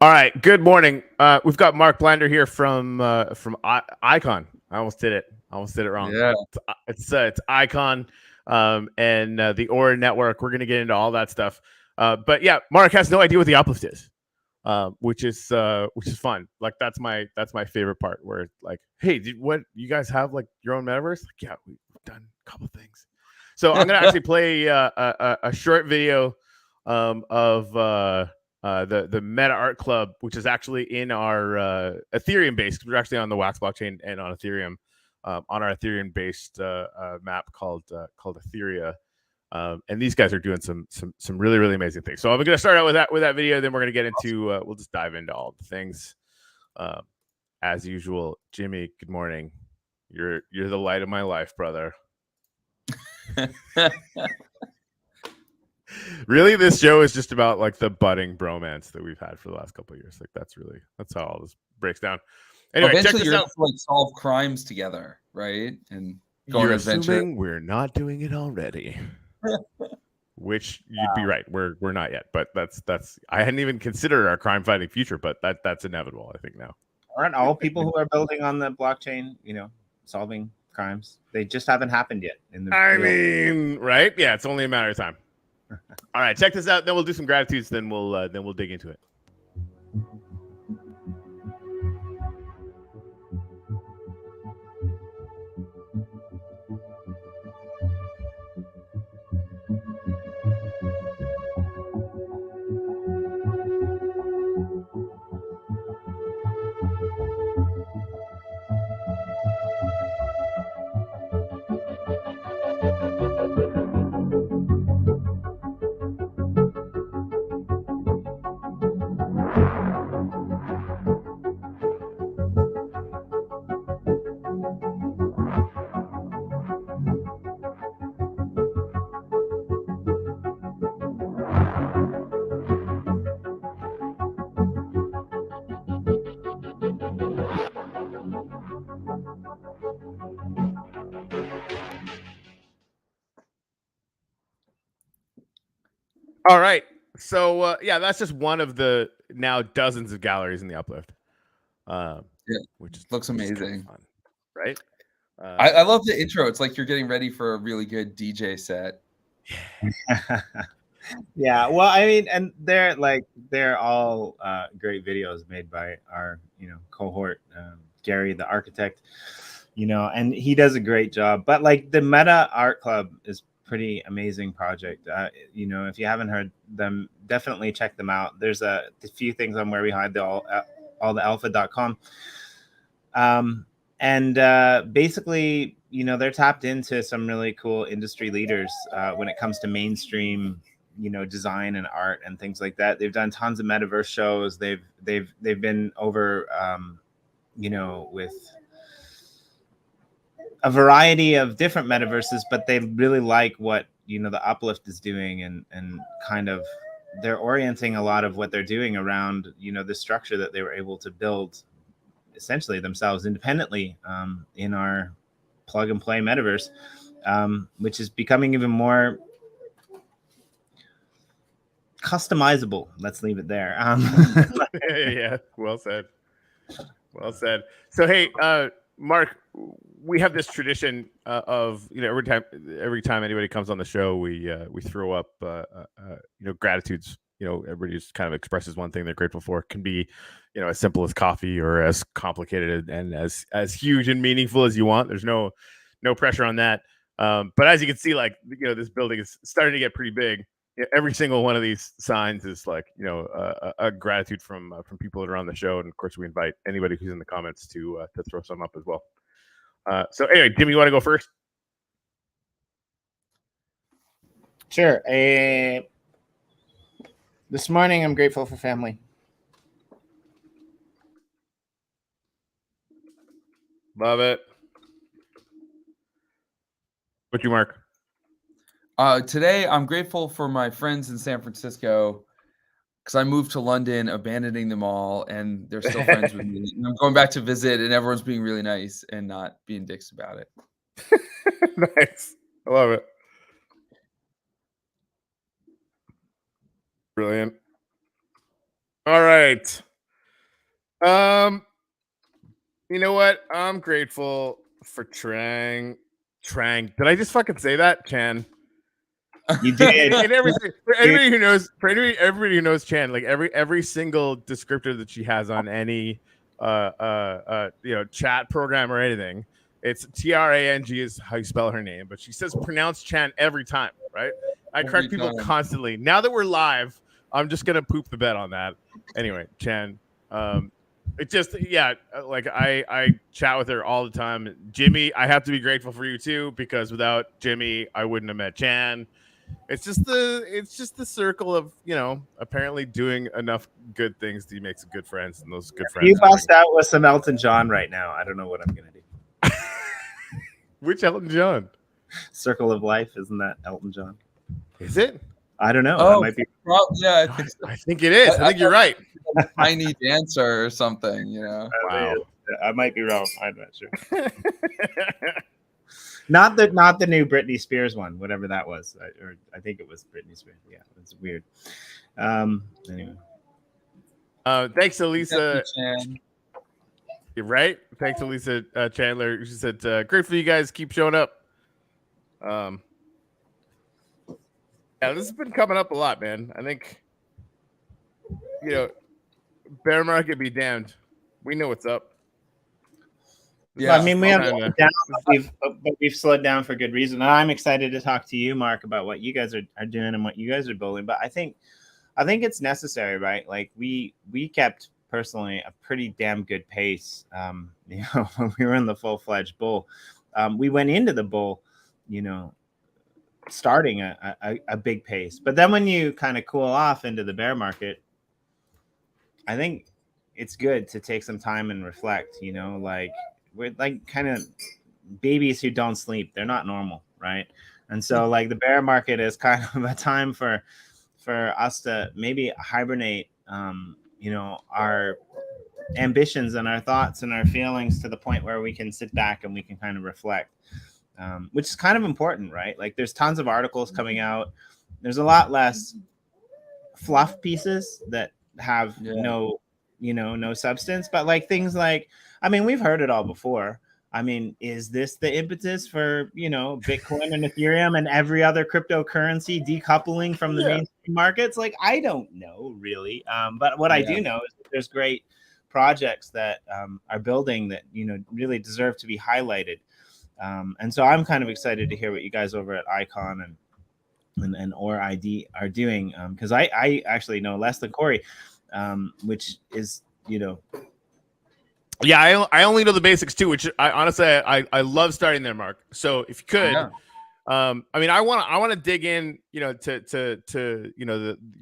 All right. Good morning. We've got Mark Blander here from AIKON. I almost did it. Wrong. Yeah. It's AIKON and the Aura network. We're gonna get into all that stuff. But yeah, Mark has no idea what the Uplift is, which is fun. Like that's my favorite part. Where it's like, hey, what you guys have like your own metaverse? Like, yeah, we've done a couple things. So I'm gonna actually play a short video of the Meta Art Club, which is actually in our Ethereum base. We're actually on the Wax blockchain and on Ethereum, on our Ethereum based map called Etheria. And these guys are doing some really, really amazing things. So I'm going to start out with that video. Then we're going to get into we'll just dive into all the things as usual. Jimmy, good morning. You're the light of my life, brother. Really, this show is just about like the budding bromance that we've had for the last couple of years. Like that's how all this breaks down. Anyway, eventually you're going to like solve crimes together, right? And go on an adventure. We're not doing it already. Which you'd be right. We're not yet, but that's I hadn't even considered our crime fighting future, but that's inevitable, I think now. Aren't all people who are building on the blockchain, solving crimes? They just haven't happened yet. Right? Yeah, it's only a matter of time. All right, check this out. Then we'll do some gratitudes. Then we'll dig into it. All right. So yeah, that's just one of the now dozens of galleries in the Uplift. Which looks amazing, kind of fun, right? I love the intro. It's like you're getting ready for a really good DJ set. Yeah, well, I mean, and they're all great videos made by our cohort, Gary, the architect, and he does a great job. But like the Meta Art Club is pretty amazing project. If you haven't heard them, definitely check them out. There's a few things on where we hide all the alpha.com. And basically, they're tapped into some really cool industry leaders when it comes to mainstream, design and art and things like that. They've done tons of metaverse shows. They've been over, with a variety of different metaverses, but they really like what the Uplift is doing, and kind of they're orienting a lot of what they're doing around the structure that they were able to build essentially themselves independently in our plug and play metaverse, which is becoming even more customizable. Let's leave it there. Yeah, well said. So hey, Mark, we have this tradition of every time anybody comes on the show, we throw up gratitudes. Everybody just kind of expresses one thing they're grateful for. It can be as simple as coffee, or as complicated and as huge and meaningful as you want. There's no pressure on that. But as you can see, like this building is starting to get pretty big. Every single one of these signs is like a gratitude from people that are on the show, and of course we invite anybody who's in the comments to throw some up as well. So anyway, Jimmy, you want to go first? Sure. This morning, I'm grateful for family. Love it. What you, Mark? Today, I'm grateful for my friends in San Francisco, because I moved to London, abandoning them all, and they're still friends with me. And I'm going back to visit, and everyone's being really nice and not being dicks about it. Nice. I love it. Brilliant. All right. You know what? I'm grateful for Trang. Did I just fucking say that, Chan? You did. And everything for anybody who knows, everybody who knows Chan, like every single descriptor that she has on any chat program or anything, it's Trang is how you spell her name, but she says pronounce Chan every time, right? I correct people constantly. Now that we're live, I'm just gonna poop the bed on that. Anyway, Chan. It just like I chat with her all the time. Jimmy, I have to be grateful for you too, because without Jimmy, I wouldn't have met Chan. It's just the circle of, apparently doing enough good things to make some good friends, and those good friends. You bust out with some Elton John right now. I don't know what I'm gonna do. Which Elton John? Circle of Life, isn't that Elton John? Is it? I don't know. Oh, that might be. Yeah, I think so. I think it is. I think you're right. Tiny dancer or something, Wow. I might be wrong. I'm not sure. Not the new Britney Spears one, whatever that was. I think it was Britney Spears. Yeah, it's weird. Anyway. Thanks to Lisa. You're right. Thanks to Lisa Chandler. She said, "Great for you guys. Keep showing up." Yeah, this has been coming up a lot, man. I think, bear market be damned. We know what's up. Yeah, I mean, we have slowed down, but we've slowed down for good reason. And I'm excited to talk to you, Mark, about what you guys are doing and what you guys are building. But I think it's necessary, right? Like we kept personally a pretty damn good pace. When we were in the full-fledged bull, we went into the bull, starting a big pace. But then when you kind of cool off into the bear market, I think it's good to take some time and reflect. Like we're like kind of babies who don't sleep. They're not normal, right? And so like the bear market is kind of a time for us to maybe hibernate our ambitions and our thoughts and our feelings to the point where we can sit back and we can kind of reflect. Which is kind of important, right? Like there's tons of articles coming out. There's a lot less fluff pieces that have no substance, but like things like, I mean, we've heard it all before. I mean, is this the impetus for, Bitcoin and Ethereum and every other cryptocurrency decoupling from the mainstream markets? Like, I don't know really. But what I do know is that there's great projects that are building that, really deserve to be highlighted. And so I'm kind of excited to hear what you guys over at AIKON and ORID are doing, because I actually know less than Corey, which is, Yeah, I only know the basics too, which I honestly I love starting there, Mark. So if you could, I mean, I want to dig in, to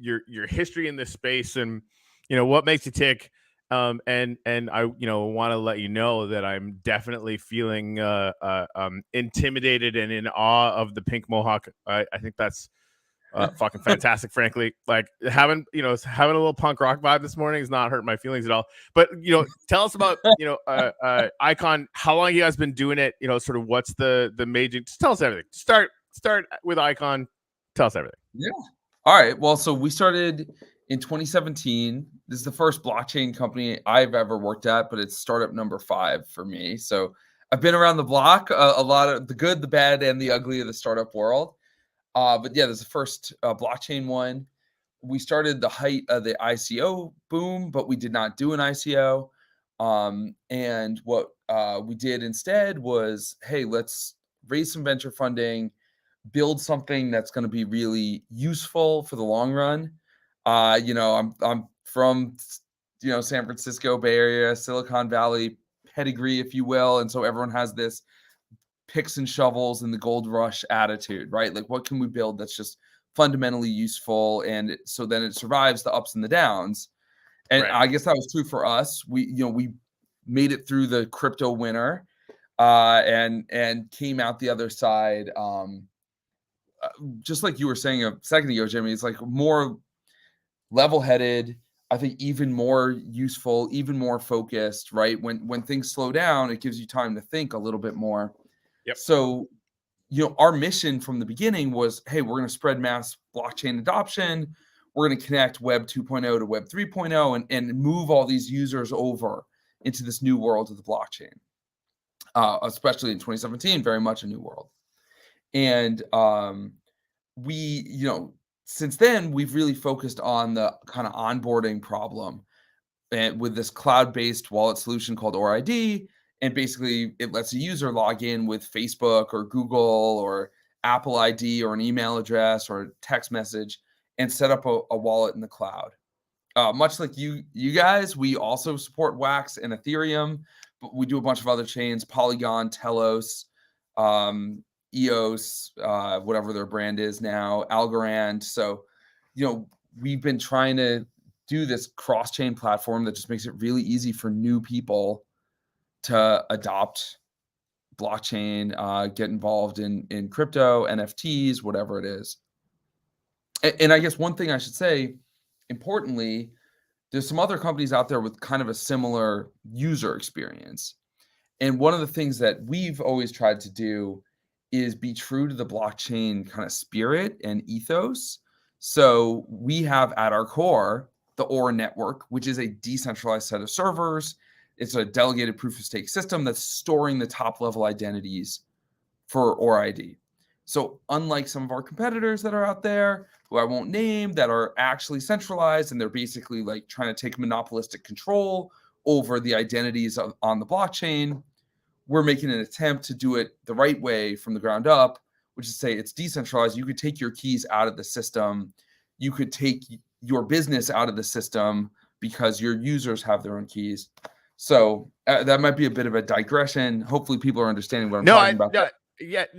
your history in this space and what makes you tick. And I want to let you know that I'm definitely feeling intimidated and in awe of the pink mohawk. I think that's fucking fantastic, frankly. Like having a little punk rock vibe this morning is not hurting my feelings at all. But tell us about AIKON. How long you guys been doing it? Sort of what's the major. Just tell us everything. Start with AIKON. Tell us everything. Yeah. All right. Well, so we started in 2017. This is the first blockchain company I've ever worked at, but it's startup number 5 for me. So I've been around the block, a lot of the good, the bad, and the ugly of the startup world. But yeah, this is the first blockchain one. We started the height of the ICO boom, but we did not do an ICO. And what we did instead was, hey, let's raise some venture funding, build something that's going to be really useful for the long run. I'm from San Francisco Bay Area, Silicon Valley pedigree, if you will, and so everyone has this picks and shovels and the gold rush attitude, right? Like, what can we build that's just fundamentally useful, and so then it survives the ups and the downs. And I guess that was true for us. We made it through the crypto winter, and came out the other side. Just like you were saying a second ago, Jimmy, it's like more level-headed. I think even more useful, even more focused, right? When things slow down, it gives you time to think a little bit more. Yep. So, our mission from the beginning was, hey, we're going to spread mass blockchain adoption. we're going to connect Web 2.0 to Web 3.0 and move all these users over into this new world of the blockchain, especially in 2017, very much a new world. And we, since then, we've really focused on the kind of onboarding problem, and with this cloud-based wallet solution called ORID. And basically, it lets a user log in with Facebook or Google or Apple ID or an email address or a text message and set up a wallet in the cloud. Much like you guys, we also support Wax and Ethereum, but we do a bunch of other chains: Polygon, Telos, EOS, whatever their brand is now, Algorand. So, we've been trying to do this cross-chain platform that just makes it really easy for new people to adopt blockchain, get involved in crypto, NFTs, whatever it is. And I guess one thing I should say, importantly, there's some other companies out there with kind of a similar user experience. And one of the things that we've always tried to do is be true to the blockchain kind of spirit and ethos. So we have at our core the OR network, which is a decentralized set of servers. It's a delegated proof of stake system that's storing the top level identities for ORID. So unlike some of our competitors that are out there, who I won't name, that are actually centralized and they're basically like trying to take monopolistic control over the identities on the blockchain, we're making an attempt to do it the right way from the ground up, which is say it's decentralized. You could take your keys out of the system. You could take your business out of the system because your users have their own keys. So that might be a bit of a digression. Hopefully people are understanding what I'm talking about.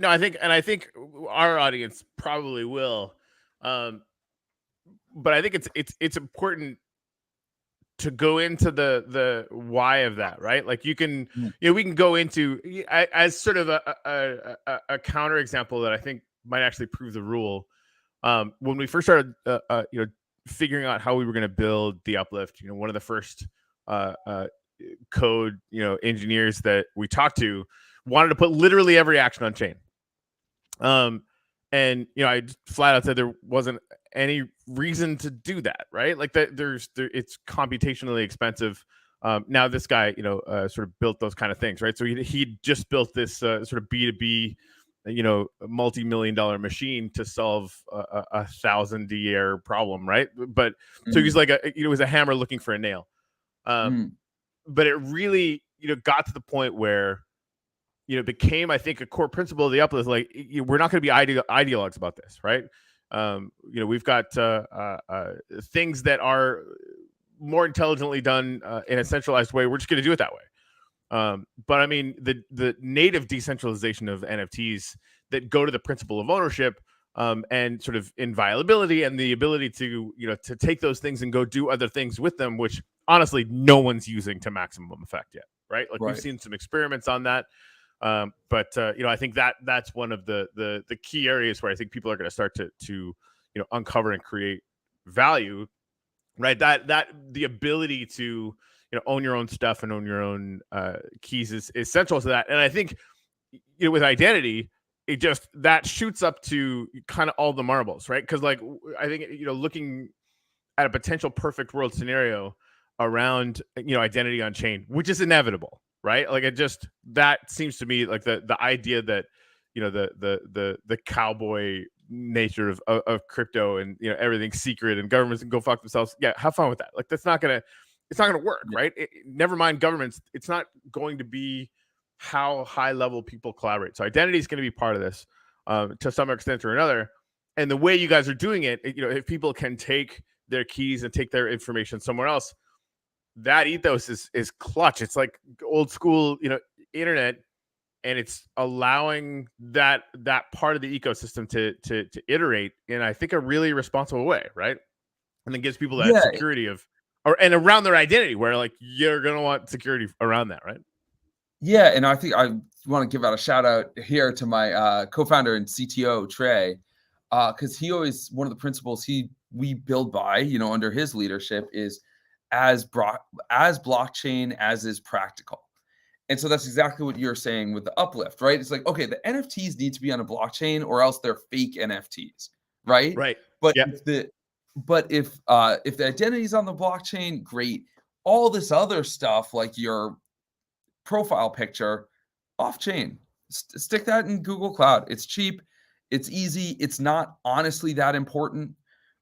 I think our audience probably will. But I think it's important to go into the why of that, right? Like we can go into as sort of a counter example that I think might actually prove the rule. When we first started, figuring out how we were going to build the Uplift, one of the first code engineers that we talked to wanted to put literally every action on chain. And I just flat out said there wasn't any reason to do that, right? Like that it's computationally expensive. Now this guy sort of built those kind of things, right? So he just built this sort of B2B multi-million-dollar machine to solve a 1,000-year problem, right? But so he's like it was a hammer looking for a nail. But it really got to the point where it became, I think, a core principle of the Uplift. Like we're not going to be ideologues about this, right? We've got things that are more intelligently done in a centralized way. We're just going to do it that way. But I mean, the native decentralization of NFTs that go to the principle of ownership and sort of inviolability and the ability to to take those things and go do other things with them, which honestly no one's using to maximum effect yet, right? Like we've seen some experiments on that. But I think that's one of the key areas where I think people are going to start to uncover and create value, right? That the ability to own your own stuff and own your own keys is central to that. And I think with identity, it just that shoots up to kind of all the marbles, right? Because like I think looking at a potential perfect world scenario around identity on chain, which is inevitable. Right, like that seems to me like the idea that the cowboy nature of crypto and everything's secret and governments can go fuck themselves. Yeah, have fun with that. Like it's not gonna work, right? Never mind governments. It's not going to be how high level people collaborate. So identity is going to be part of this to some extent or another. And the way you guys are doing it, if people can take their keys and take their information somewhere else, that ethos is clutch. It's like old school, internet, and it's allowing that part of the ecosystem to iterate in, I think, a really responsible way, right? And then gives people that security and around their identity, where like you're gonna want security around that, right? Yeah, and I think I want to give out a shout out here to my co-founder and CTO Trey, because he always, one of the principles we build by, under his leadership is as blockchain as is practical. And so that's exactly what you're saying with the Uplift, right? It's like, okay, the NFTs need to be on a blockchain or else they're fake NFTs, right? Right. But But if the identity is on the blockchain, great. All this other stuff, like your profile picture, off chain. Stick that in Google Cloud. It's cheap. It's easy. It's not honestly that important,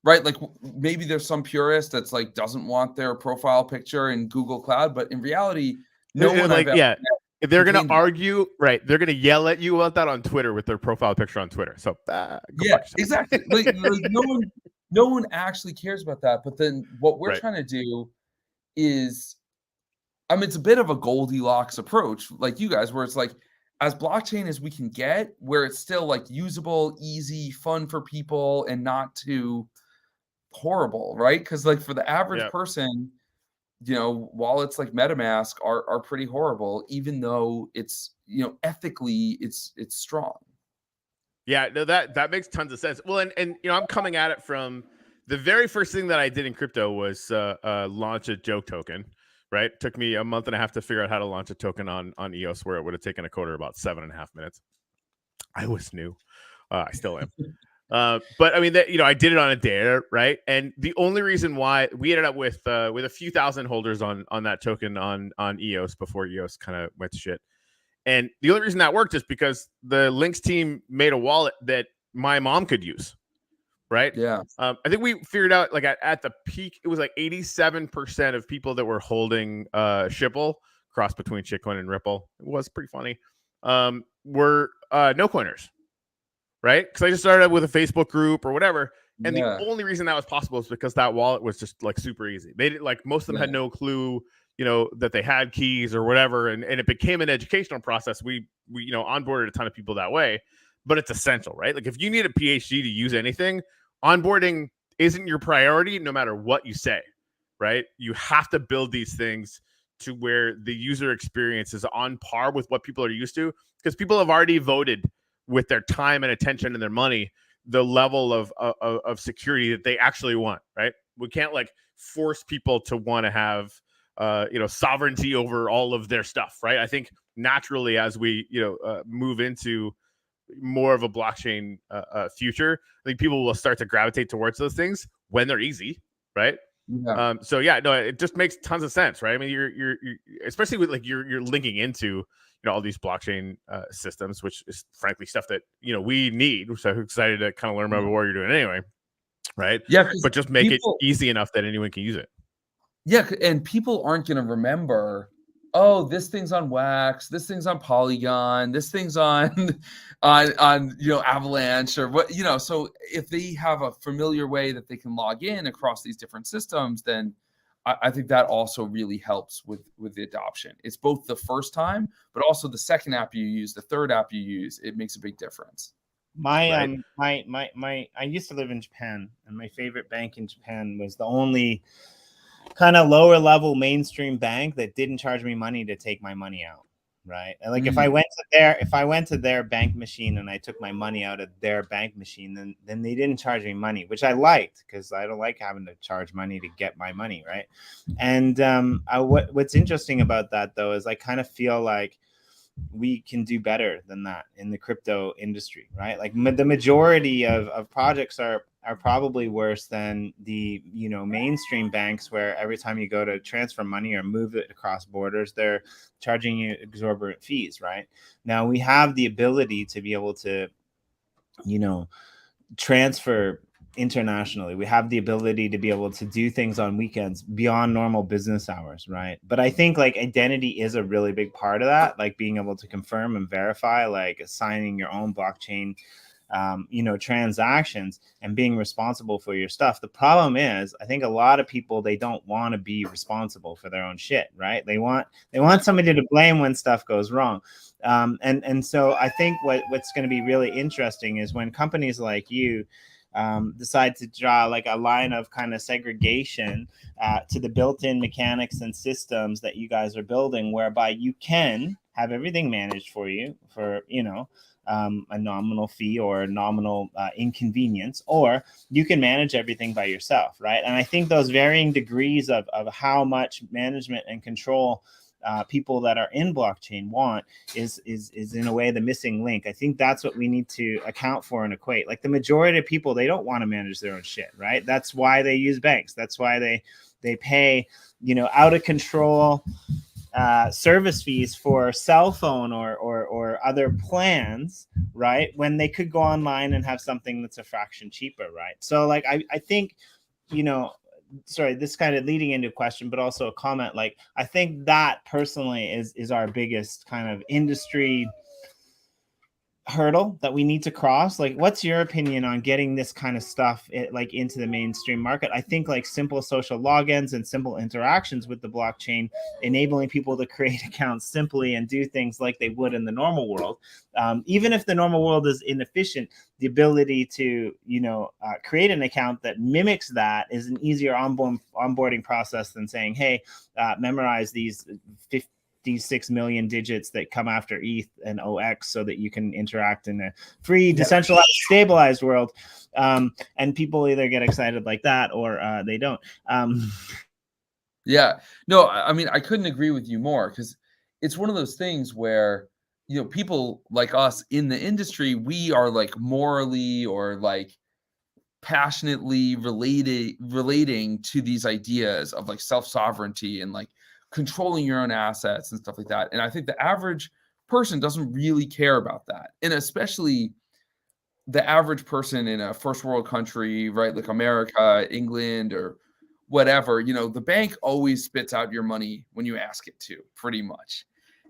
right? Like maybe there's some purist that's like doesn't want their profile picture in Google Cloud, but in reality, no one like, I've yeah. If they're gonna complained about. argue, right? They're gonna yell at you about that on Twitter with their profile picture on Twitter. So go Yeah, fuck yourself. exactly. Like no one actually cares about that. But then what we're Right. trying to do is, I mean, it's a bit of a Goldilocks approach, like you guys, where it's like as blockchain as we can get, where it's still like usable, easy, fun for people, and not too horrible, right? Because like for the average Yeah. person, you know, wallets like MetaMask are pretty horrible, even though it's, you know, ethically it's strong. Yeah, no, that makes tons of sense. Well, and you know, I'm coming at it from the very first thing that I did in crypto was launch a joke token. Right, took me a month and a half to figure out how to launch a token on EOS, where it would have taken a coder about 7.5 minutes. I was new, I still am. But I mean, you know, I did it on a dare, right? And the only reason why we ended up with a few thousand holders on that token on EOS before EOS kind of went to shit. And the only reason that worked is because the Lynx team made a wallet that my mom could use, right? Yeah. I think we figured out like at the peak, it was like 87% of people that were holding Shipple, cross between Shitcoin and Ripple. It was pretty funny. Were no coiners, right? Because I just started with a Facebook group or whatever. And the only reason that was possible is because that wallet was just like super easy. They did, like most of them had no clue, you know, that they had keys or whatever. And it became an educational process. We you know, onboarded a ton of people that way, but it's essential, right? Like if you need a PhD to use anything, onboarding isn't your priority no matter what you say, right? You have to build these things to where the user experience is on par with what people are used to, because people have already voted with their time and attention and their money the level of security that they actually want, right? We can't like force people to want to have you know, sovereignty over all of their stuff, right? I think naturally as we, you know, move into more of a blockchain future, I think people will start to gravitate towards those things when they're easy, right? Yeah. So yeah, no, it just makes tons of sense, right? I mean, you're especially with like you're linking into, you know, all these blockchain systems, which is frankly stuff that, you know, we need. So I'm excited to kind of learn about what you're doing anyway, right? Yeah, but just make it easy enough that anyone can use it. Yeah, and people aren't going to remember, oh, this thing's on Wax, this thing's on Polygon, this thing's on on you know, Avalanche or what, you know. So if they have a familiar way that they can log in across these different systems, then I think that also really helps with the adoption. It's both the first time, but also the second app you use, the third app you use, it makes a big difference. I used to live in Japan, and my favorite bank in Japan was the only kind of lower level mainstream bank that didn't charge me money to take my money out, right? And like if I went to their bank machine and I took my money out of their bank machine, then they didn't charge me money, which I liked, because I don't like having to charge money to get my money, right? And what's interesting about that though is I kind of feel like we can do better than that in the crypto industry, right? Like the majority of projects are probably worse than the, you know, mainstream banks, where every time you go to transfer money or move it across borders, they're charging you exorbitant fees, right? Now we have the ability to be able to, you know, transfer internationally. We have the ability to be able to do things on weekends beyond normal business hours, right? But I think like identity is a really big part of that, like being able to confirm and verify, like assigning your own blockchain you know, transactions and being responsible for your stuff. The problem is, I think a lot of people, they don't want to be responsible for their own shit, right? They want somebody to blame when stuff goes wrong. And so I think what's going to be really interesting is when companies like you decide to draw like a line of kind of segregation to the built-in mechanics and systems that you guys are building, whereby you can have everything managed for you for, you know, a nominal fee or a nominal inconvenience, or you can manage everything by yourself, right? And I think those varying degrees of how much management and control people that are in blockchain want is in a way the missing link. I think that's what we need to account for and equate. Like the majority of people, they don't want to manage their own shit, right? That's why they use banks. That's why they pay, you know, out of control service fees for cell phone or other plans, right? When they could go online and have something that's a fraction cheaper, right? So like I think, you know, sorry, this kind of leading into a question, but also a comment. Like I think that personally is our biggest kind of industry hurdle that we need to cross. Like what's your opinion on getting this kind of stuff like into the mainstream market? I think like simple social logins and simple interactions with the blockchain, enabling people to create accounts simply and do things like they would in the normal world, even if the normal world is inefficient, the ability to, you know, create an account that mimics that is an easier onboarding process than saying, hey, memorize these 56 million digits that come after ETH and OX so that you can interact in a free, decentralized, stabilized world. And people either get excited like that or they don't. Yeah, no, I mean, I couldn't agree with you more, because it's one of those things where, you know, people like us in the industry, we are like morally or like passionately relating to these ideas of like self-sovereignty and like controlling your own assets and stuff like that. And I think the average person doesn't really care about that. And especially the average person in a first world country, right? Like America, England, or whatever, you know, the bank always spits out your money when you ask it to, pretty much.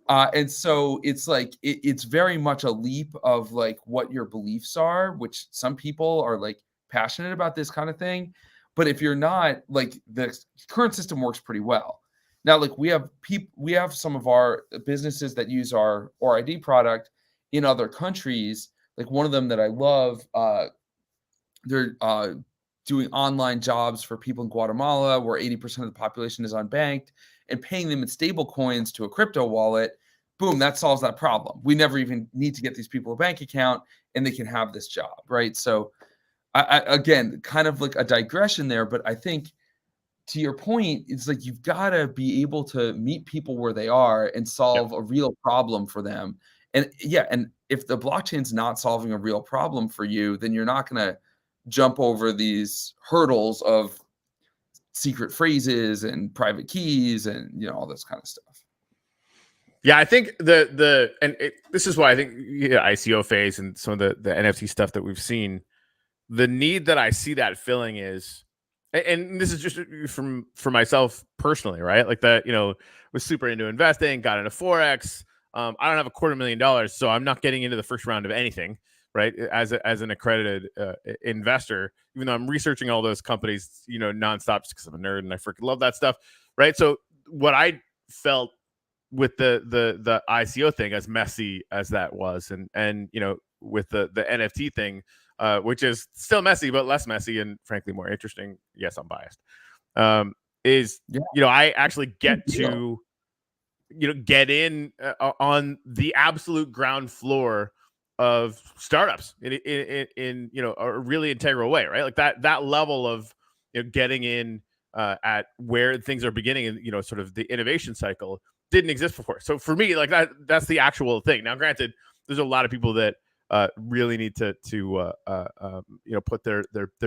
And so it's like, it's very much a leap of like what your beliefs are, which some people are like passionate about this kind of thing. But if you're not, like, the current system works pretty well. Now, like we have some of our businesses that use our ORID product in other countries. Like one of them that I love, they're doing online jobs for people in Guatemala, where 80% of the population is unbanked, and paying them in stable coins to a crypto wallet. Boom, that solves that problem. We never even need to get these people a bank account, and they can have this job, right? So, I again, kind of like a digression there, but I think, to your point, it's like you've got to be able to meet people where they are and solve a real problem for them. And yeah, and if the blockchain's not solving a real problem for you, then you're not going to jump over these hurdles of secret phrases and private keys and, you know, all this kind of stuff. Yeah, I think this is why I think ICO phase and some of the NFT stuff that we've seen, the need that I see that filling is, and this is just for myself personally, right? Like that, you know, was super into investing, got into Forex. I don't have $250,000, so I'm not getting into the first round of anything, right? As an accredited investor, even though I'm researching all those companies, you know, nonstop, just because I'm a nerd and I freaking love that stuff, right? So what I felt with the ICO thing, as messy as that was, and you know, with the NFT thing, which is still messy but less messy and frankly more interesting. Yes, I'm biased. You know, I actually get to, you know, get in on the absolute ground floor of startups in you know, a really integral way, right? Like that level of, you know, getting in at where things are beginning, and, you know, sort of the innovation cycle didn't exist before. So for me, like that's the actual thing. Now, granted, there's a lot of people that really need to you know, put their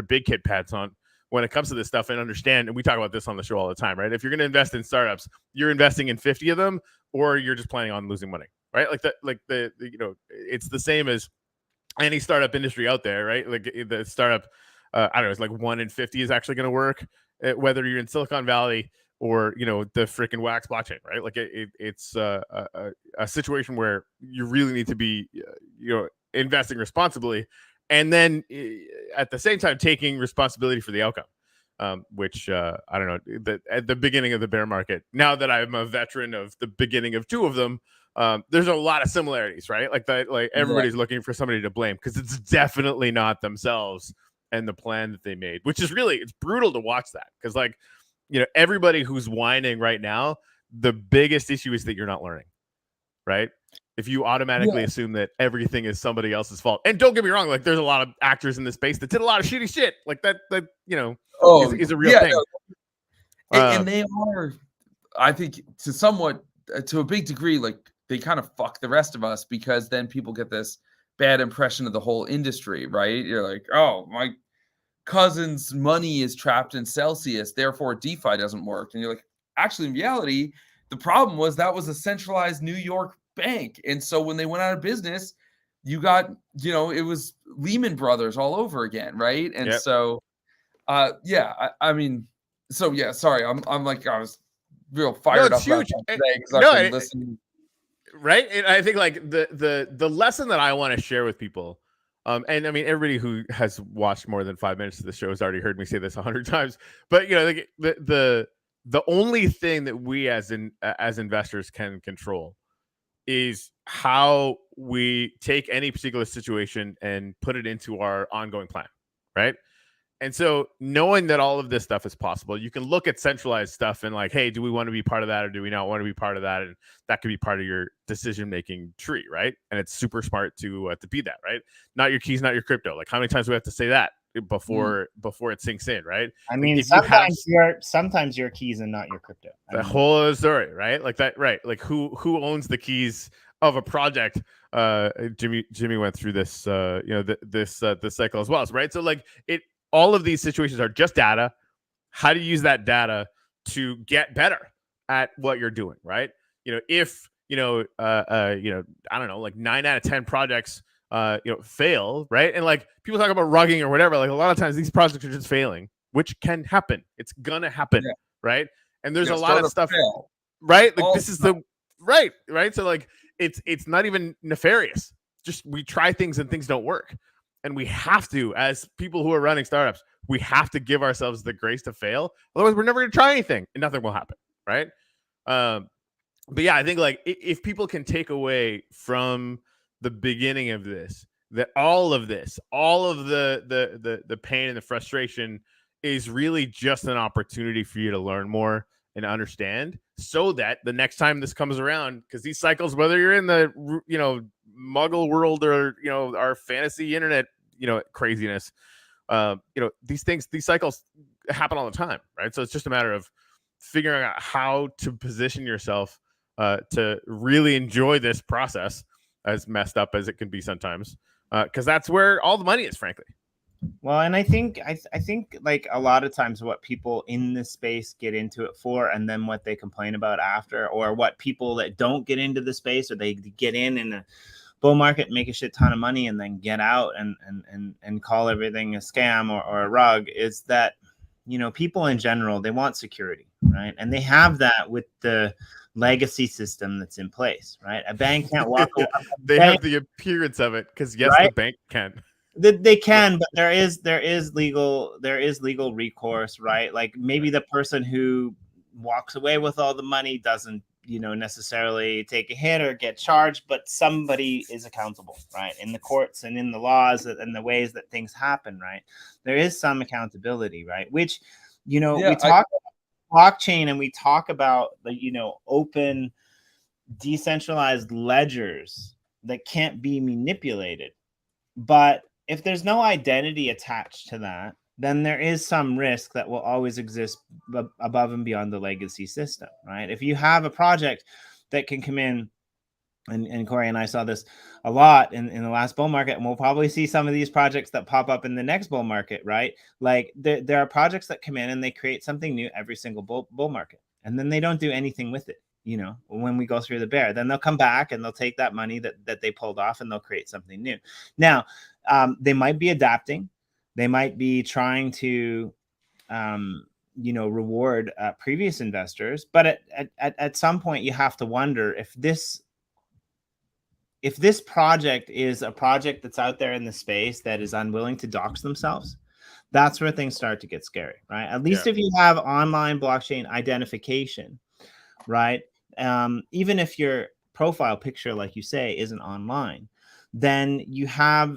big kid pads on when it comes to this stuff and understand. And we talk about this on the show all the time, right? If you're going to invest in startups, you're investing in 50 of them, or you're just planning on losing money, right? Like the you know, it's the same as any startup industry out there, right? Like the startup, I don't know, it's like 1 in 50 is actually going to work, whether you're in Silicon Valley or, you know, the freaking wax blockchain, right? Like it's a situation where you really need to be, you know, investing responsibly, and then at the same time taking responsibility for the outcome, which I don't know, at the beginning of the bear market, now that I'm a veteran of the beginning of 2 of them, there's a lot of similarities, right? Like that, like everybody's looking for somebody to blame, because it's definitely not themselves and the plan that they made, which is really, it's brutal to watch that, because, like, you know, everybody who's whining right now, the biggest issue is that you're not learning, right? If you automatically assume that everything is somebody else's fault. And don't get me wrong, like there's a lot of actors in this space that did a lot of shitty shit, like that you know, is a real thing. No. And they are, I think, to somewhat to a big degree, like they kind of fuck the rest of us, because then people get this bad impression of the whole industry, right? You're like, oh, my cousin's money is trapped in Celsius, therefore DeFi doesn't work. And you're like, actually, in reality, the problem was that was a centralized New York bank. And so when they went out of business, you got, it was Lehman Brothers all over again, right? And so, I mean, so yeah, sorry, I'm like, I was real fired up about that today because I've been listening. Right. And I think like the lesson that I want to share with people, and I mean, everybody who has watched more than 5 minutes of the show has already heard me say this 100 times, but like the only thing that we as investors can control is how we take any particular situation and put it into our ongoing plan, right? And so knowing that all of this stuff is possible, you can look at centralized stuff and like, hey, do we want to be part of that or do we not want to be part of that? And that could be part of your decision-making tree, right? And it's super smart to be that, right? Not your keys, not your crypto. Like how many times do we have to say that before it sinks in, right? I mean, if sometimes your keys and not your crypto. The whole other story, right? Like that, right? Like who owns the keys of a project? Jimmy went through this, this cycle as well, right? So like all of these situations are just data. How do you use that data to get better at what you're doing, right? If I don't know, like 9 out of 10 projects fail, right? And like people talk about rugging or whatever, like a lot of times these projects are just failing, which can happen. It's gonna happen, right? And there's a lot of stuff, right? Like this is the right. So like it's not even nefarious. Just we try things and things don't work. And we have to, as people who are running startups, we have to give ourselves the grace to fail. Otherwise, we're never going to try anything and nothing will happen, right? But yeah, I think like if people can take away from the beginning of this, that all of the pain and the frustration is really just an opportunity for you to learn more and understand, so that the next time this comes around, because these cycles, whether you're in the muggle world or our fantasy internet craziness, these cycles happen all the time, right? So it's just a matter of figuring out how to position yourself to really enjoy this process, as messed up as it can be sometimes, because that's where all the money is, frankly. Well, and I think like a lot of times what people in this space get into it for, and then what they complain about after, or what people that don't get into the space, or they get in a bull market, make a shit ton of money, and then get out and call everything a scam or a rug, is that people in general, they want security, right? And they have that with the legacy system that's in place, right? A bank can't walk away. They have the appearance of it, because yes, right? The bank can. They can, but there is legal recourse, right? Like maybe the person who walks away with all the money doesn't necessarily take a hit or get charged, but somebody is accountable, right? In the courts and in the laws and the ways that things happen, right? There is some accountability, right? Which we talk about blockchain, and we talk about the open decentralized ledgers that can't be manipulated. But if there's no identity attached to that, then there is some risk that will always exist above and beyond the legacy system, right? If you have a project that can come in, and Corey and I saw this a lot in the last bull market, and we'll probably see some of these projects that pop up in the next bull market, right? Like there are projects that come in and they create something new every single bull market, and then they don't do anything with it. When we go through the bear, then they'll come back and they'll take that money that they pulled off and they'll create something new. Now, they might be adapting. They might be trying to, reward previous investors. But at some point, you have to wonder if this project is a project that's out there in the space that is unwilling to dox themselves. That's where things start to get scary, right? At least if you have online blockchain identification, right? Even if your profile picture, like you say, isn't online, then you have,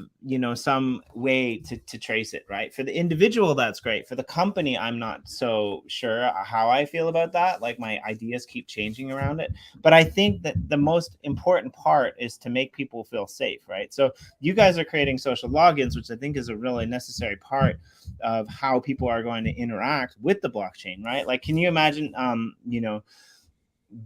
some way to trace it, right? For the individual, that's great. For the company, I'm not so sure how I feel about that. Like my ideas keep changing around it. But I think that the most important part is to make people feel safe, right? So you guys are creating social logins, which I think is a really necessary part of how people are going to interact with the blockchain, right? Like, can you imagine,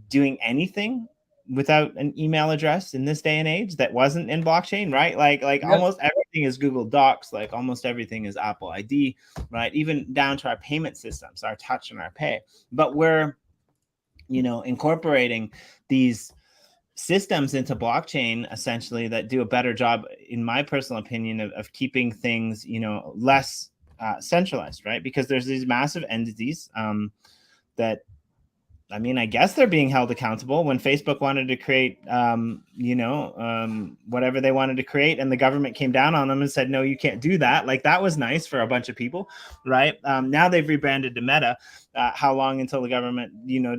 doing anything without an email address in this day and age that wasn't in blockchain, right? Like almost everything is Google Docs, like almost everything is Apple ID, right? Even down to our payment systems, our touch and our pay. But we're, incorporating these systems into blockchain essentially that do a better job, in my personal opinion, of keeping things, less centralized, right? Because there's these massive entities that, I guess they're being held accountable. When Facebook wanted to create, whatever they wanted to create, and the government came down on them and said, no, you can't do that. Like, that was nice for a bunch of people, right? Now they've rebranded to Meta. How long until the government,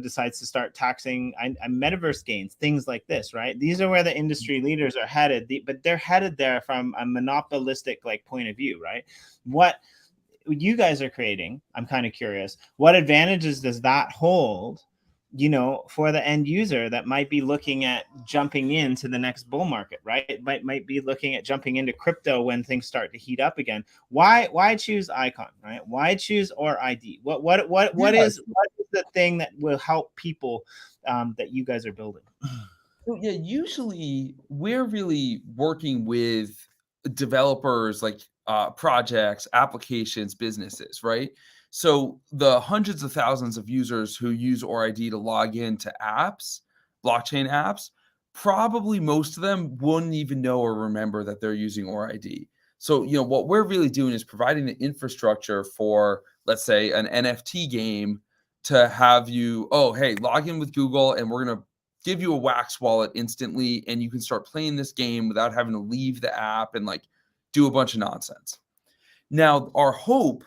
decides to start taxing metaverse gains, things like this, right? These are where the industry leaders are headed, but they're headed there from a monopolistic point of view, right? What you guys are creating, I'm kind of curious, what advantages does that hold, for the end user that might be looking at jumping into the next bull market, right? It might be looking at jumping into crypto when things start to heat up again. Why choose AIKON, right? Why choose ORID? What is the thing that will help people that you guys are building? So, yeah, usually we're really working with developers, like projects, applications, businesses, right? So the hundreds of thousands of users who use ORID to log into apps, blockchain apps, probably most of them wouldn't even know or remember that they're using ORID. So, what we're really doing is providing the infrastructure for, let's say, an NFT game to have you, hey, log in with Google and we're going to give you a Wax wallet instantly, and you can start playing this game without having to leave the app and do a bunch of nonsense. Now, our hope,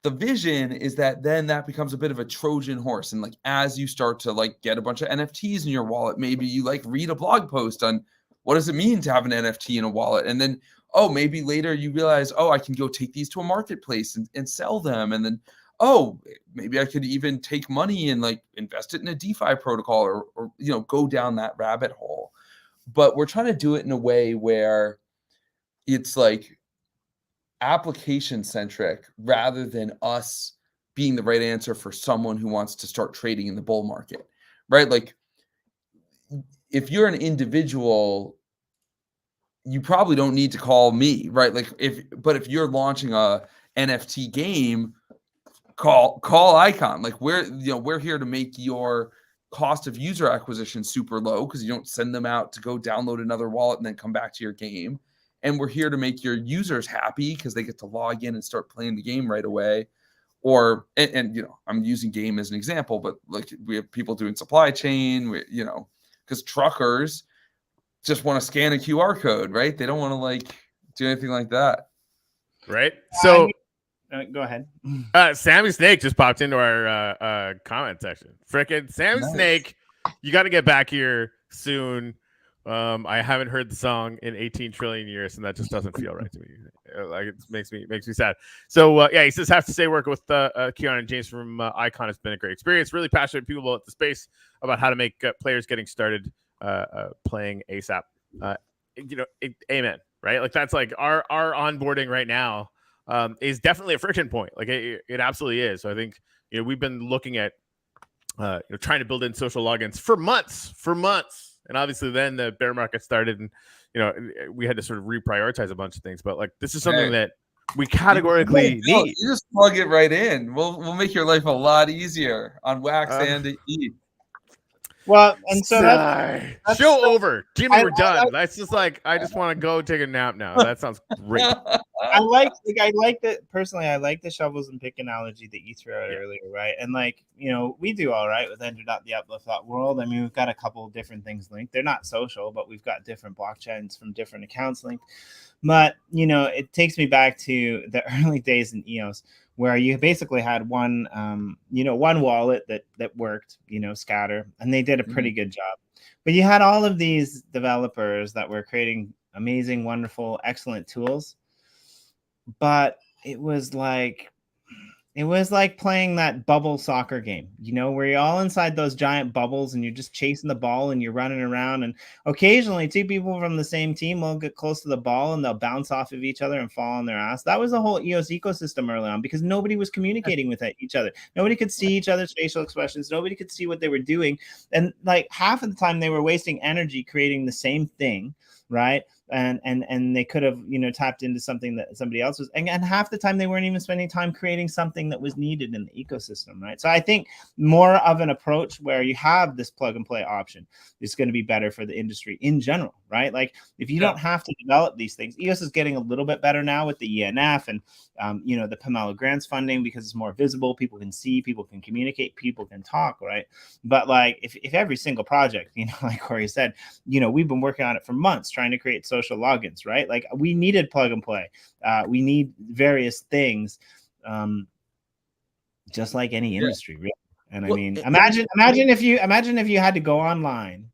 the vision, is that then that becomes a bit of a Trojan horse. And as you start to get a bunch of NFTs in your wallet, maybe you read a blog post on what does it mean to have an NFT in a wallet. And then, maybe later you realize, I can go take these to a marketplace and sell them. And then, maybe I could even take money and invest it in a DeFi protocol or go down that rabbit hole. But we're trying to do it in a way where it's application centric rather than us being the right answer for someone who wants to start trading in the bull market, right? If you're an individual, you probably don't need to call me, right? But if you're launching a NFT game, call AIKON. We're here to make your cost of user acquisition super low because you don't send them out to go download another wallet and then come back to your game. And we're here to make your users happy because they get to log in and start playing the game right away. Or I'm using game as an example, but we have people doing supply chain, because truckers just want to scan a QR code, right? They don't want to do anything like that. Right. So go ahead. Sammy Snake just popped into our comment section. Frickin' Sammy Snake, you got to get back here soon. I haven't heard the song in 18 trillion years, and that just doesn't feel right to me. It makes me sad. So he says, have to say work with Keon and James from AIKON has been a great experience. Really passionate people about the space, about how to make players getting started playing ASAP. Amen. Right? That's our onboarding right now is definitely a friction point. It absolutely is. So I think we've been looking at trying to build in social logins for months. And obviously then the bear market started and, we had to sort of reprioritize a bunch of things. But this is something that we categorically need. You just plug it right in. We'll make your life a lot easier on Wax and ETH. Well, and so that's show over. Jimmy, we're done. That's just I just want to go take a nap now. That sounds great. I like that personally. I like the shovels and pick analogy that you threw out earlier, right? And we do all right with enter.theuplift.world. I mean, we've got a couple of different things linked. They're not social, but we've got different blockchains from different accounts linked. But it takes me back to the early days in EOS, where you basically had one wallet that worked, Scatter, and they did a pretty good job. But you had all of these developers that were creating amazing, wonderful, excellent tools. But it was It was like playing that bubble soccer game, you know, where you're all inside those giant bubbles and you're just chasing the ball and you're running around. And occasionally, two people from the same team will get close to the ball and they'll bounce off of each other and fall on their ass. That was the whole EOS ecosystem early on because nobody was communicating with each other. Nobody could see each other's facial expressions. Nobody could see what they were doing. And like half of the time, they were wasting energy creating the same thing, right? And they could have, you know, tapped into something that somebody else was, and half the time they weren't even spending time creating something that was needed in the ecosystem, right? So I think more of an approach where you have this plug and play option is going to be better for the industry in general, right? Like if you don't have to develop these things, EOS is getting a little bit better now with the ENF and you know, the Pomelo grants funding because it's more visible. People can see, people can communicate, people can talk, right? But like if every single project, you know, like Corey said, you know, we've been working on it for months trying to create social logins, right? Like we needed plug and play. We need various things, just like any industry, really. And I mean, imagine if you had to go online.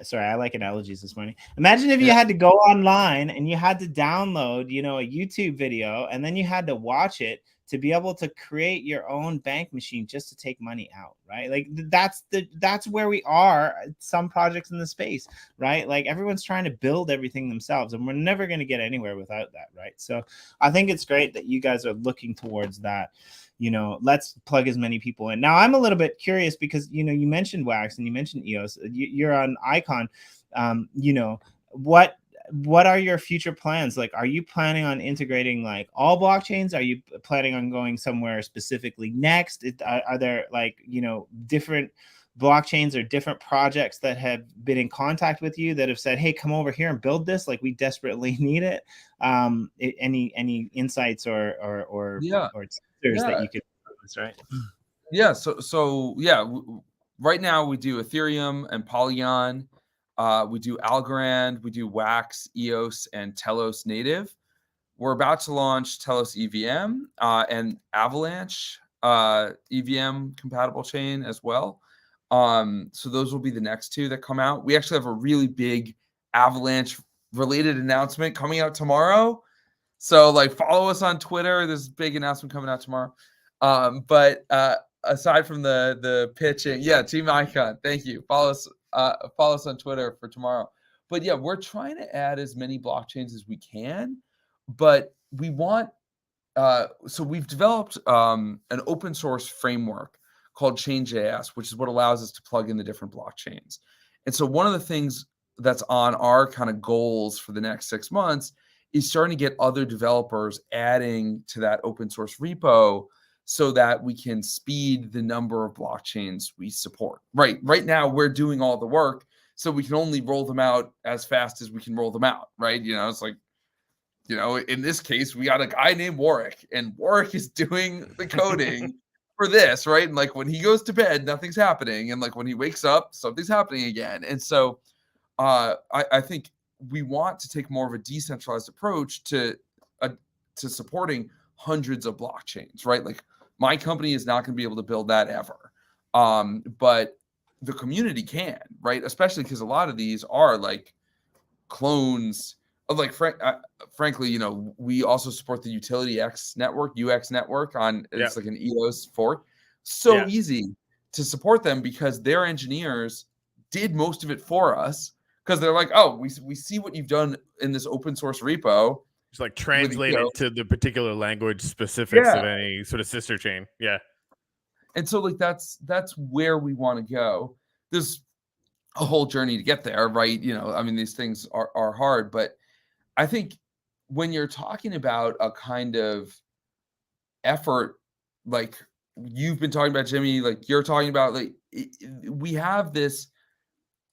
Sorry, I like analogies this morning. Imagine if you had to go online and you had to download, you know, a YouTube video, and then you had to watch it to be able to create your own bank machine just to take money out, right? Like that's where we are at some projects in the space, right? Like everyone's trying to build everything themselves, and we're never going to get anywhere without that, right? So I think it's great that you guys are looking towards that. You know, let's plug as many people in. Now, I'm a little bit curious because, you know, you mentioned Wax and you mentioned EOS. You're on AIKON. You know, what are your future plans? Like, are you planning on integrating like all blockchains? Are you planning on going somewhere specifically next? Are there like, you know, different blockchains or different projects that have been in contact with you that have said, hey, come over here and build this, like we desperately need it? Any insights or that you could, right? Yeah. So yeah, right now we do Ethereum and Polygon. We do Algorand, we do Wax, EOS, and Telos native. We're about to launch Telos EVM and Avalanche EVM compatible chain as well. So those will be the next two that come out. We actually have a really big Avalanche related announcement coming out tomorrow. So like follow us on Twitter. There's a big announcement coming out tomorrow. But aside from the pitching, yeah, Team AIKON, thank you. Follow us on Twitter for tomorrow. But yeah, we're trying to add as many blockchains as we can, but we want so we've developed an open source framework called Chain.js, which is what allows us to plug in the different blockchains. And so one of the things that's on our kind of goals for the next 6 months is starting to get other developers adding to that open source repo so that we can speed the number of blockchains we support. Right now, we're doing all the work, so we can only roll them out as fast as we can roll them out, right? You know, it's like, you know, in this case, we got a guy named Warwick, and Warwick is doing the coding for this, right? And like when he goes to bed, nothing's happening. And like when he wakes up, something's happening again. And so I think we want to take more of a decentralized approach to supporting hundreds of blockchains, right? Like my company is not going to be able to build that ever. But the community can, right? Especially because a lot of these are like clones of like, frankly, you know, we also support the Utility X network, UX network on, it's like an EOS fork. So easy to support them because their engineers did most of it for us because they're like, oh, we see what you've done in this open source repo. It's like translated to the particular language specifics of any sort of sister chain. Yeah. And so like that's where we want to go. There's a whole journey to get there, right? You know, I mean, these things are hard, but I think when you're talking about a kind of effort, like you've been talking about, Jimmy, like you're talking about, like we have this,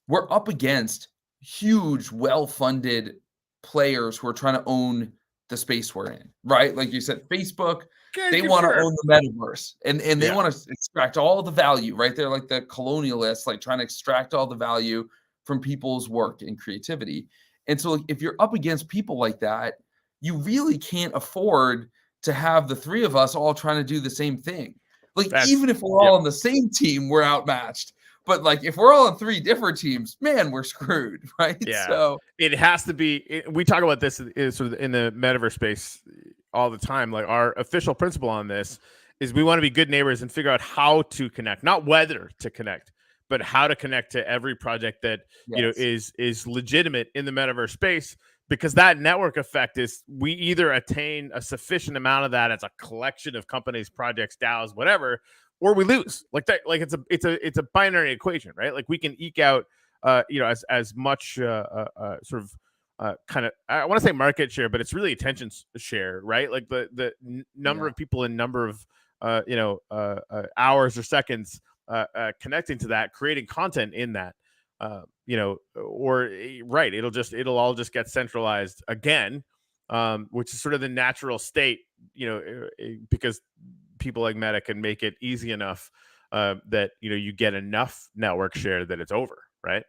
we're up against huge, well-funded players who are trying to own the space we're in, right? Like you said, Facebook, they want to own the metaverse and they want to extract all the value, right? They're like the colonialists, like trying to extract all the value from people's work and creativity. And so like, if you're up against people like that, you really can't afford to have the three of us all trying to do the same thing. Like even if we're all on the same team, we're outmatched. But like if we're all on three different teams, man, we're screwed, right? Yeah. So it has to be. We talk about this sort of in the metaverse space all the time, like our official principle on this is we want to be good neighbors and figure out how to connect, not whether to connect, but how to connect to every project that is legitimate in the metaverse space, because that network effect is we either attain a sufficient amount of that as a collection of companies, projects, DAOs, whatever, or we lose. Like that, like it's a binary equation, right? Like we can eke out as much sort of kind of, I want to say market share, but it's really attention share, right? Like the number of people and number of hours or seconds connecting to that, creating content in that, it'll all just get centralized again, which is sort of the natural state, because people like Meta can make it easy enough that you get enough network share that it's over, right?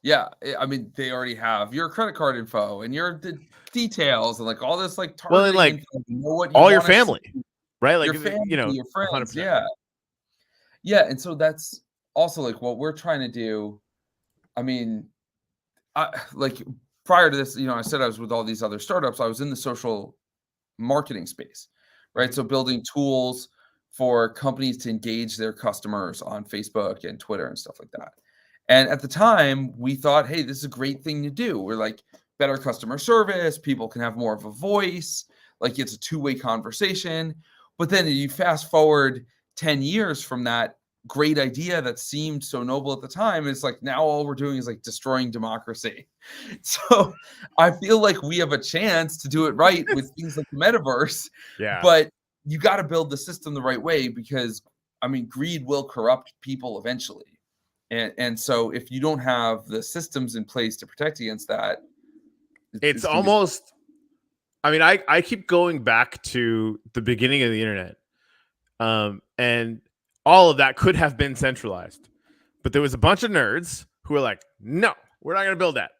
Yeah, I mean, they already have your credit card info and the details and like all this like targeting, and like what all your family, right? Like your family, your friends, 100%. Yeah, and so that's also like what we're trying to do. I mean, like prior to this, I said I was with all these other startups. I was in the social marketing space, right? So building tools for companies to engage their customers on Facebook and Twitter and stuff like that. And at the time, we thought, hey, this is a great thing to do. We're like better customer service. People can have more of a voice. Like it's a two-way conversation. But then you fast forward 10 years from that great idea that seemed so noble at the time. It's like now all we're doing is like destroying democracy. So I feel like we have a chance to do it right with things like the metaverse. Yeah. But you got to build the system the right way because, I mean, greed will corrupt people eventually. And so if you don't have the systems in place to protect against that, it's almost, I mean, I keep going back to the beginning of the internet. And all of that could have been centralized, but there was a bunch of nerds who were like, no, we're not going to build that.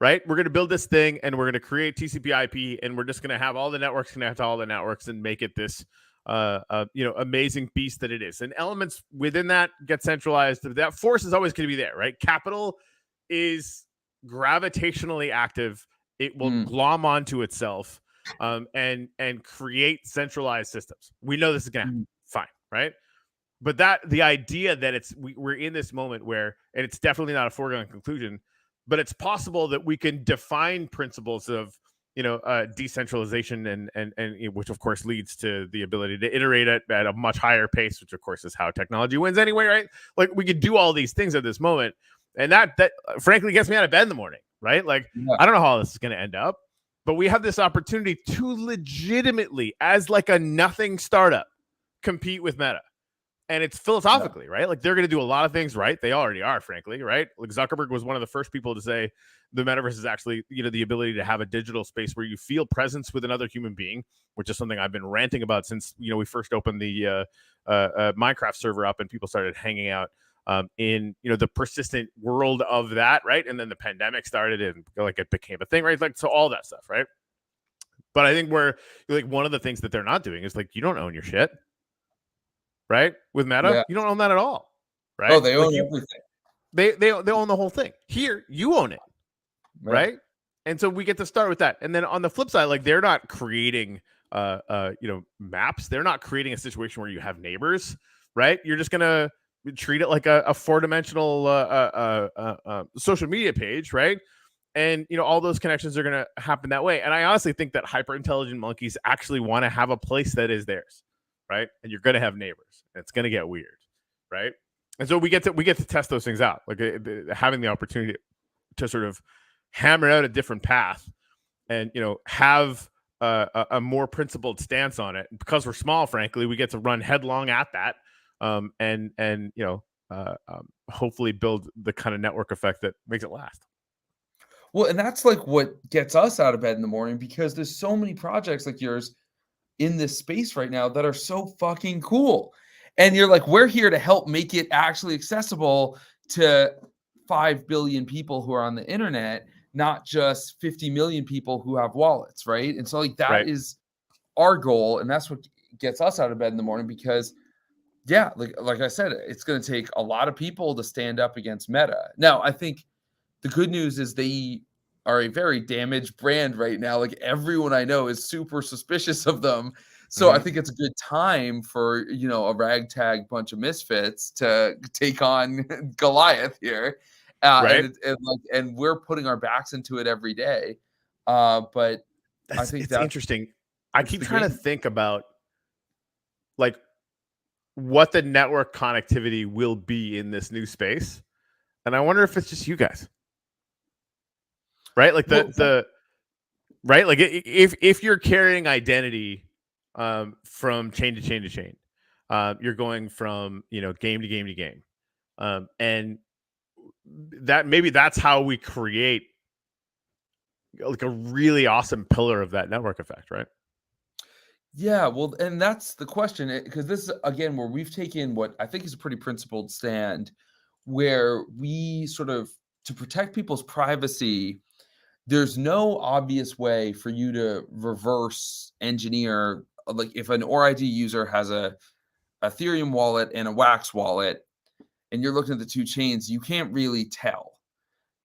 Right? We're going to build this thing and we're going to create TCP/IP and we're just going to have all the networks connect to all the networks and make it this amazing beast that it is. And elements within that get centralized. That force is always going to be there, right? Capital is gravitationally active. It will glom onto itself and create centralized systems. We know this is going to happen. Fine, right? But the idea that we're in this moment where, and it's definitely not a foregone conclusion, but it's possible that we can define principles of decentralization and which of course leads to the ability to iterate at a much higher pace, which of course is how technology wins anyway, right? Like we could do all these things at this moment, and that frankly gets me out of bed in the morning, right? Like I don't know how this is going to end up, but we have this opportunity to legitimately, as like a nothing startup, compete with Meta. And it's philosophically, right? Like they're going to do a lot of things right. They already are, frankly, right? Like Zuckerberg was one of the first people to say the metaverse is actually, the ability to have a digital space where you feel presence with another human being, which is something I've been ranting about since, we first opened the Minecraft server up and people started hanging out in, the persistent world of that, right? And then the pandemic started and like it became a thing, right? Like, so all that stuff, right? But I think one of the things that they're not doing is like, you don't own your shit. Right? With Meta, you don't own that at all. Right? Oh, they own everything. They own the whole thing. Here, you own it. Right? And so we get to start with that. And then on the flip side, like they're not creating maps. They're not creating a situation where you have neighbors, right? You're just gonna treat it like a four-dimensional social media page, right? And all those connections are gonna happen that way. And I honestly think that hyper intelligent monkeys actually want to have a place that is theirs. Right, and you're going to have neighbors. And it's going to get weird, right? And so we get to test those things out, like having the opportunity to sort of hammer out a different path, and have a more principled stance on it. And because we're small, frankly, we get to run headlong at that, and hopefully build the kind of network effect that makes it last. Well, and that's like what gets us out of bed in the morning, because there's so many projects like yours in this space right now that are so fucking cool. And you're like, we're here to help make it actually accessible to 5 billion people who are on the internet, not just 50 million people who have wallets, right? And so like that is our goal, and that's what gets us out of bed in the morning, because like I said, it's going to take a lot of people to stand up against Meta. Now, I think the good news is they are a very damaged brand right now. Like everyone I know is super suspicious of them. So I think it's a good time for, you know, a ragtag bunch of misfits to take on Goliath here. Right. And we're putting our backs into it every day. But I think it's interesting. I it's keep the trying to game. think about like what the network connectivity will be in this new space. And I wonder if it's just you guys. Right? Like the right? Like if you're carrying identity from chain to chain to chain, you're going from, you know, game to game to game. And that maybe that's how we create like a really awesome pillar of that network effect, right? Yeah, well, and that's the question, because this is again where we've taken what I think is a pretty principled stand, where we sort of, to protect people's privacy, there's no obvious way for you to reverse engineer. Like if an ORID user has a Ethereum wallet and a Wax wallet, and you're looking at the two chains, you can't really tell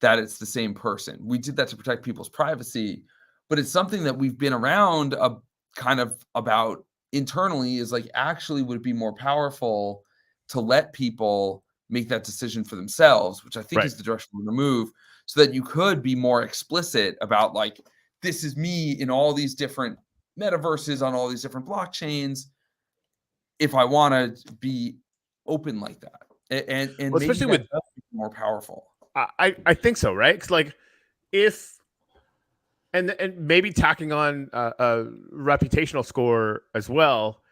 that it's the same person. We did that to protect people's privacy, but it's something that we've been around kind of about internally, is like, actually, would it be more powerful to let people make that decision for themselves, which I think Right. is the direction we're going to move, so that you could be more explicit about like, this is me in all these different metaverses on all these different blockchains, if I want to be open like that. And Well, maybe especially that with does make it more powerful. I think so, right? Because like if and maybe tacking on a reputational score as well,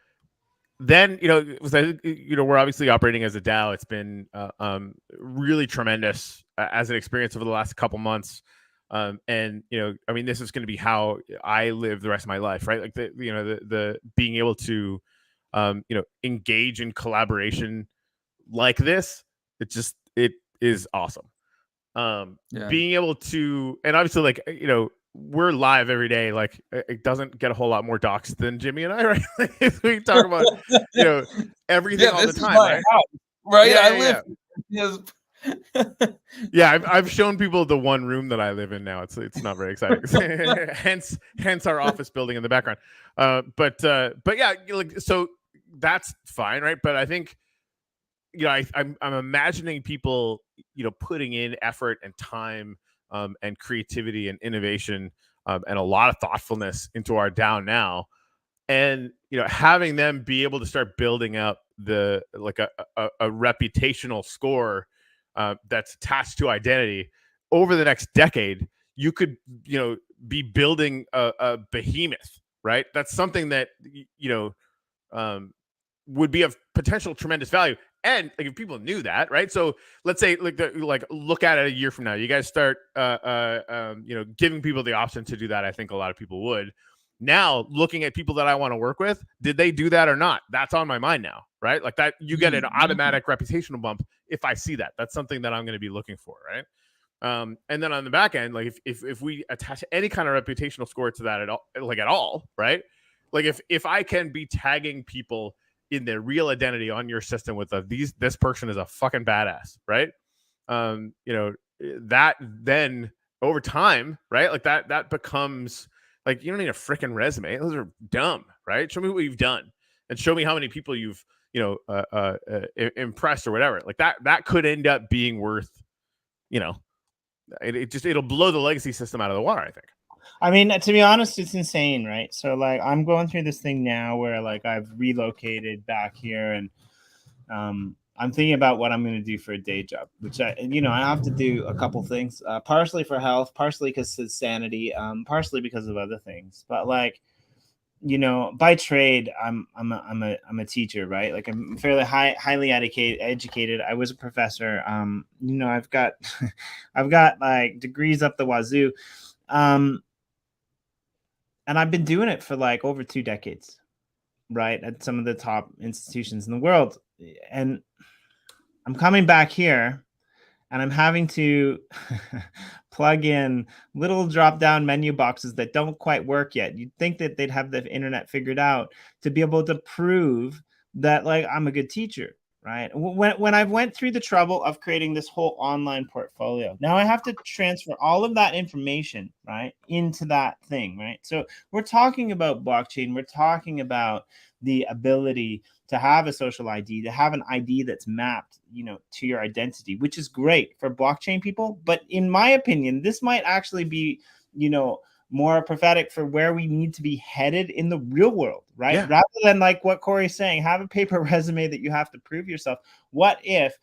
then you know we're obviously operating as a DAO. It's been really tremendous as an experience over the last couple months. And you know, I mean, this is going to be how I live the rest of my life, right? Like the being able to you know, engage in collaboration like this, it is awesome. Being able to, and obviously, like, you know, we're live every day. Like, it doesn't get a whole lot more docs than Jimmy and I, right? Like, we talk about, you know, everything all the time, right? House, right? Yeah, I yeah, live. yeah. I've shown people the one room that I live in now. It's not very exciting. hence our office building in the background. But yeah, like, so that's fine, right? But I think, you know, I'm imagining people, you know, putting in effort and time and creativity and innovation and a lot of thoughtfulness into our DAO now, and you know, having them be able to start building up the like a reputational score that's attached to identity over the next decade. You could, you know, be building a behemoth, right? That's something that you know would be of potential tremendous value. And like if people knew that, right? So let's say like look at it a year from now. You guys start you know, giving people the option to do that. I think a lot of people would. Now looking at people that I want to work with, did they do that or not? That's on my mind now, right? Like that, you get an automatic reputational bump if I see that. That's something that I'm going to be looking for, right? And then on the back end, like if we attach any kind of reputational score to that at all, right? Like if I can be tagging people in their real identity on your system with this person is a fucking badass, right? You know, that then over time, right? Like that becomes like, you don't need a freaking resume. Those are dumb, right? Show me what you've done and show me how many people you've, you know, impressed or whatever. Like that could end up being worth, you know, it'll blow the legacy system out of the water, I think. I mean, to be honest, it's insane, right? So like I'm going through this thing now where like I've relocated back here, and I'm thinking about what I'm going to do for a day job, which I have to do a couple things, partially for health, partially because of sanity, partially because of other things. But like, you know, by trade, I'm a teacher, right? Like I'm fairly highly educated. I was a professor. You know, I've got I've got like degrees up the wazoo. And I've been doing it for like over 2 decades, right? At some of the top institutions in the world. And I'm coming back here and I'm having to plug in little drop-down menu boxes that don't quite work yet. You'd think that they'd have the internet figured out to be able to prove that like I'm a good teacher, right? When I went through the trouble of creating this whole online portfolio, now I have to transfer all of that information, right, into that thing, right? So we're talking about blockchain. We're talking about the ability to have a social ID, to have an ID that's mapped, to your identity, which is great for blockchain people. But in my opinion, this might actually be, more prophetic for where we need to be headed in the real world, right? Yeah. Rather than like what Corey's saying, have a paper resume that you have to prove yourself. What if,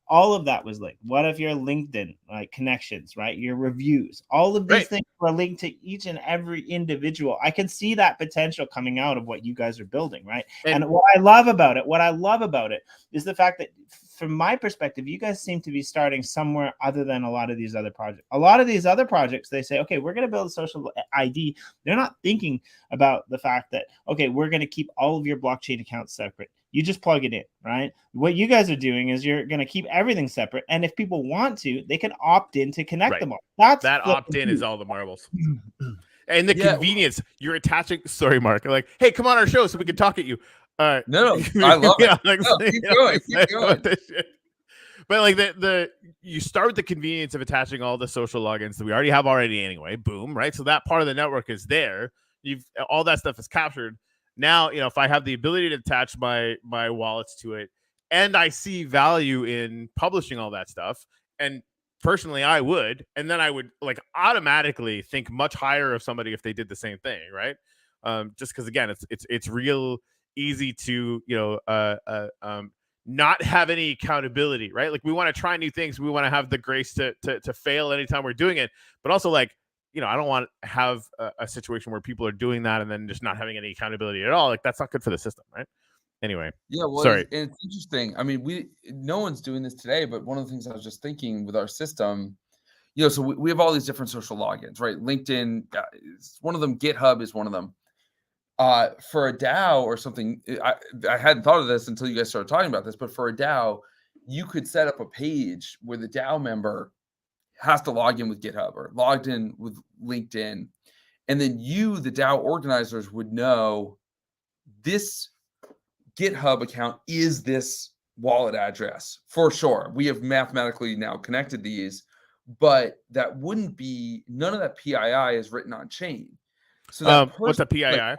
all of that was linked? What if your LinkedIn connections, right? Your reviews, all of these things were linked to each and every individual. I can see that potential coming out of what you guys are building, right? And what I love about it is the fact that from my perspective, you guys seem to be starting somewhere other than a lot of these other projects. A lot of these other projects, they say, okay, we're going to build a social ID. They're not thinking about the fact that, okay, we're going to keep all of your blockchain accounts separate. You just plug it in, right? What you guys are doing is you're going to keep everything separate. And if people want to, they can opt in to connect them all. That opt-in is all the marbles. And the convenience, you're attaching, sorry, Mark, like, hey, come on our show so we can talk at you. No, I love it. Keep going. But like you start with the convenience of attaching all the social logins that we already have anyway. Boom, right? So that part of the network is there. All that stuff is captured. Now, if I have the ability to attach my wallets to it, and I see value in publishing all that stuff, and personally I would, and then I would like automatically think much higher of somebody if they did the same thing, right? Just because again, it's real easy to not have any accountability, right? Like we want to try new things, we want to have the grace to fail anytime we're doing it, but also like I don't want to have a situation where people are doing that and then just not having any accountability at all. Like that's not good for the system, right? Anyway, sorry. It's interesting. I mean, no one's doing this today, but one of the things I was just thinking with our system, so we have all these different social logins, right? LinkedIn is one of them. GitHub is one of them. For a DAO or something, I hadn't thought of this until you guys started talking about this, but for a DAO, you could set up a page where the DAO member has to log in with GitHub or logged in with LinkedIn. And then the DAO organizers, would know this GitHub account is this wallet address for sure. We have mathematically now connected these, but that wouldn't be, none of that PII is written on chain. So that what's a PII?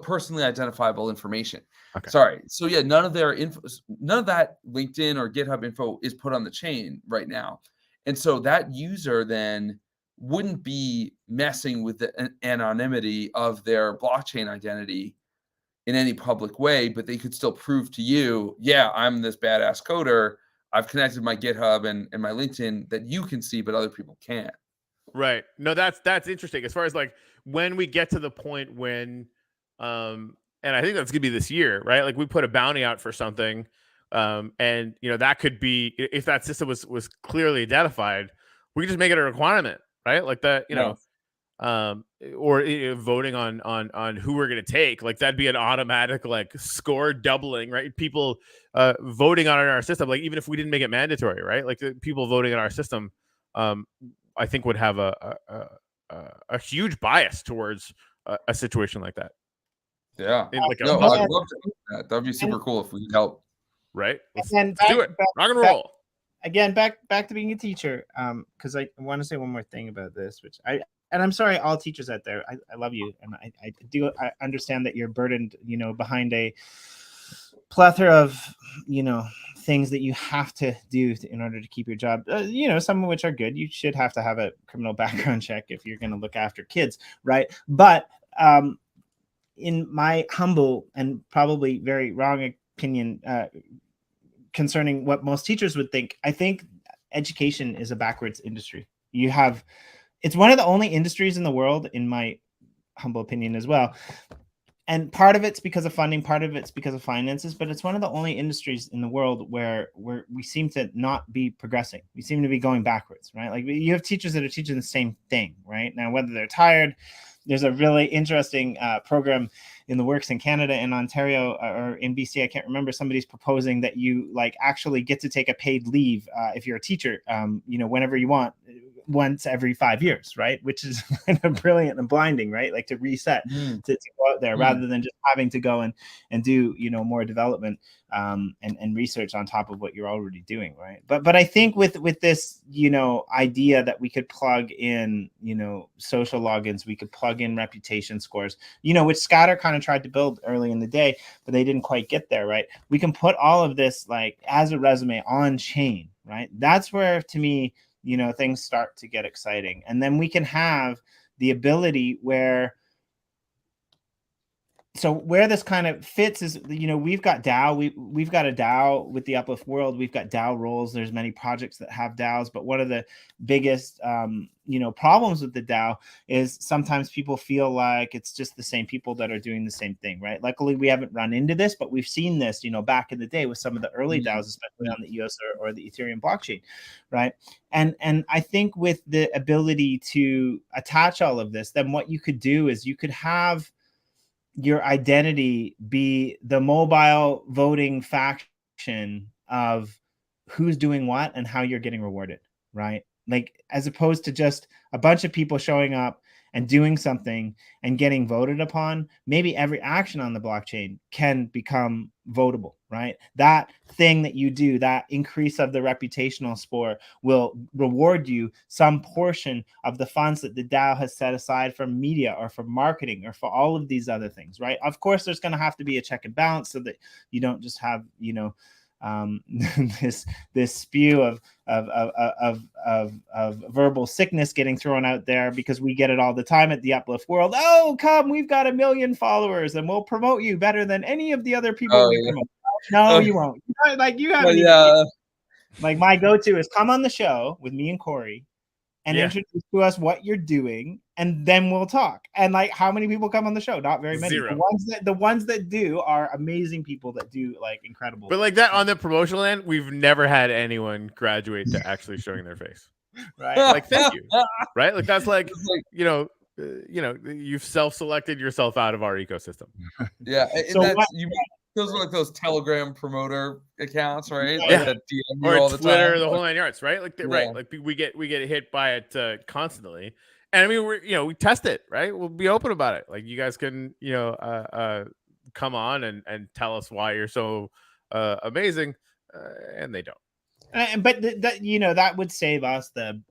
Personally identifiable information. Okay. Sorry. So yeah, none of that LinkedIn or GitHub info is put on the chain right now. And so that user then wouldn't be messing with the anonymity of their blockchain identity in any public way, but they could still prove to you, yeah, I'm this badass coder. I've connected my GitHub and my LinkedIn that you can see, but other people can't. Right. No, that's interesting. As far as like when we get to the point when, and I think that's gonna be this year, right? Like we put a bounty out for something, and that could be, if that system was clearly identified, we could just make it a requirement, right? Like that, or voting on who we're gonna take, like that'd be an automatic like score doubling, right? People voting on our system, like even if we didn't make it mandatory, right? Like the people voting on our system, I think would have a huge bias towards a situation like that. Yeah. I'd love to do that. That'd be super cool if we could help. Right. Let's do it. Rock and roll. Again, back to being a teacher. Because I want to say one more thing about this, and I'm sorry, all teachers out there. I love you, and I understand that you're burdened, behind a plethora of, things that you have to do in order to keep your job. Some of which are good. You should have to have a criminal background check if you're going to look after kids, right? But in my humble and probably very wrong opinion concerning what most teachers would think, I think education is a backwards industry. It's one of the only industries in the world, in my humble opinion as well. And part of it's because of funding, part of it's because of finances, but it's one of the only industries in the world where we seem to not be progressing. We seem to be going backwards, right? Like you have teachers that are teaching the same thing, right? Now, whether they're tired, there's a really interesting program in the works in Canada and Ontario or in BC. I can't remember. Somebody's proposing that you like actually get to take a paid leave if you're a teacher, whenever you want, once every 5 years, right? Which is kind of brilliant and blinding, right? Like to reset, to go out there rather than just having to go and do, you know, more development and research on top of what you're already doing, right? But I think with this, you know, idea that we could plug in, you know, social logins, we could plug in reputation scores, you know, which Scatter kind of tried to build early in the day, but they didn't quite get there, right? We can put all of this like as a resume on chain, right? That's where, to me, you know, things start to get exciting. And then we can have the ability where, so where this kind of fits is, you know, we've got DAO, we've got a DAO with the Uplift world. We've got DAO roles. There's many projects that have DAOs, but one of the biggest, you know, problems with the DAO is sometimes people feel like it's just the same people that are doing the same thing, right? Luckily, we haven't run into this, but we've seen this, you know, back in the day with some of the early DAOs, especially on the EOS or the Ethereum blockchain, right? And I think with the ability to attach all of this, then what you could do is you could have your identity be the mobile voting faction of who's doing what and how you're getting rewarded, right? Like, as opposed to just a bunch of people showing up and doing something and getting voted upon, maybe every action on the blockchain can become votable, right? That thing that you do, that increase of the reputational score, will reward you some portion of the funds that the DAO has set aside for media or for marketing or for all of these other things, right? Of course, there's going to have to be a check and balance so that you don't just have, you know, this spew of verbal sickness getting thrown out there, because we get it all the time at the Uplift world. Oh, come, we've got 1 million followers and we'll promote you better than any of the other people we promote. No, you won't. Like, you haven't even, like, my go-to is come on the show with me and Corey and introduce to us what you're doing, and then we'll talk. And like, how many people come on the show? Not very many. Zero. The ones that do are amazing people that do like incredible. But like that on the promotional end, we've never had anyone graduate to actually showing their face. Right? Like, thank you. Right? Like, that's like, you know, you've self-selected yourself out of our ecosystem. Yeah, and So that's, those are like those Telegram promoter accounts, right? Yeah. Like that DM you Or all the Twitter, time. the whole 9 yards, right? Like, right? Like, we get hit by it constantly, and I mean, we test it, right? We'll be open about it. Like, you guys can, you know, come on and tell us why you're so amazing, and they don't. But that, you know, that would save us the.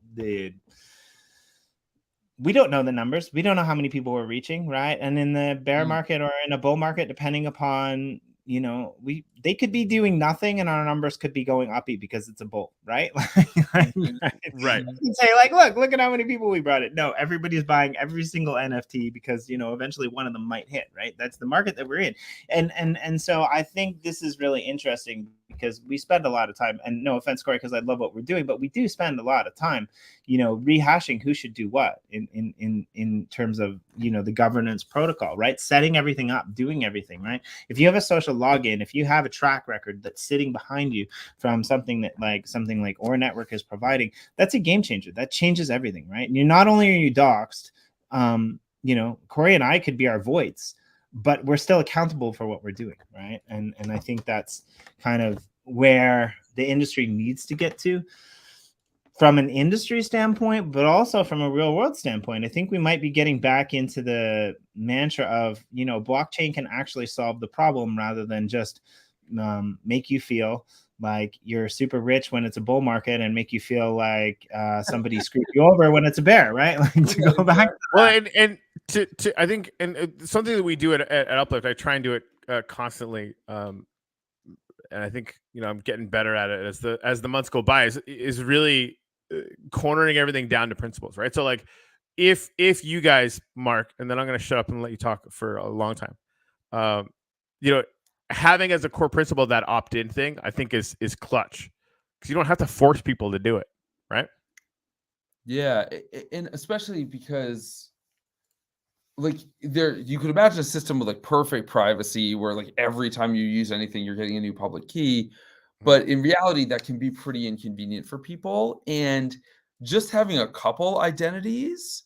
We don't know the numbers. We don't know how many people we're reaching, right? And in the bear market or in a bull market, depending upon, you know, they could be doing nothing and our numbers could be going uppy because it's a bull, right? Right. You can say like, look at how many people we brought it. No, everybody's buying every single NFT because, you know, eventually one of them might hit, right? That's the market that we're in. And so I think this is really interesting because we spend a lot of time, and no offense, Corey, because I love what we're doing, but we do spend a lot of time, you know, rehashing who should do what in terms of, you know, the governance protocol, right? Setting everything up, doing everything, right? If you have a social login, if you have a track record that's sitting behind you from something like Or Network is providing, that's a game changer. That changes everything, right? And you're not only are you doxed, you know, Corey and I could be our voids, but we're still accountable for what we're doing, right? And I think that's kind of where the industry needs to get to from an industry standpoint, but also from a real world standpoint. I think we might be getting back into the mantra of, you know, blockchain can actually solve the problem rather than just make you feel like you're super rich when it's a bull market and make you feel like somebody screwed you over when it's a bear, right? Like, to go back. Well, and to I think, and something that we do at Uplift, I try and do it constantly, and I think, you know, I'm getting better at it as the months go by, is really cornering everything down to principles, right? So like, if you guys, Mark, and then I'm going to shut up and let you talk for a long time, you know, having as a core principle that opt-in thing, I think is clutch, because you don't have to force people to do it, right? Yeah, and especially because, like, you could imagine a system with like perfect privacy where like every time you use anything you're getting a new public key, but in reality that can be pretty inconvenient for people. And just having a couple identities,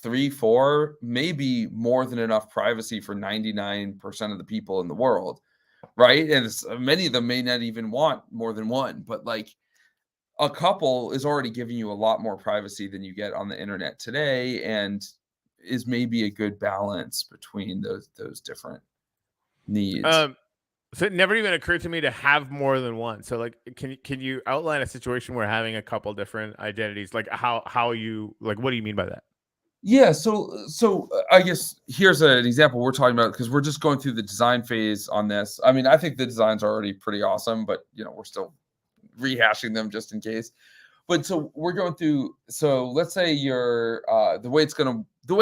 3, 4, maybe more than enough privacy for 99% of the people in the world, right? And many of them may not even want more than one, but like a couple is already giving you a lot more privacy than you get on the internet today, and is maybe a good balance between those different needs. So it never even occurred to me to have more than one. So like, can you outline a situation where having a couple different identities, like how you like, what do you mean by that? Yeah, so I guess here's an example we're talking about, because we're just going through the design phase on this. I mean, I think the designs are already pretty awesome, but we're still rehashing them just in case. But so we're going through. So let's say you're the way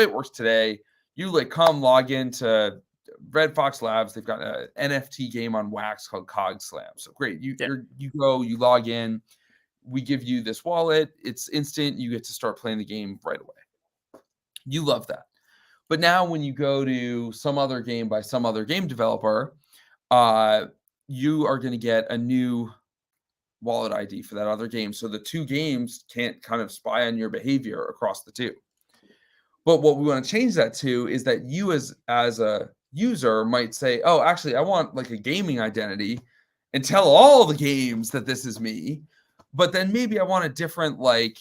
it works today. You like come log into Red Fox Labs. They've got an NFT game on Wax called Cog Slam. So great, you go, you log in. We give you this wallet. It's instant. You get to start playing the game right away. You love that. But now when you go to some other game by some other game developer, you are going to get a new wallet ID for that other game. So the two games can't kind of spy on your behavior across the two. But what we want to change that to is that you as a user might say, oh, actually, I want like a gaming identity and tell all the games that this is me. But then maybe I want a different, like,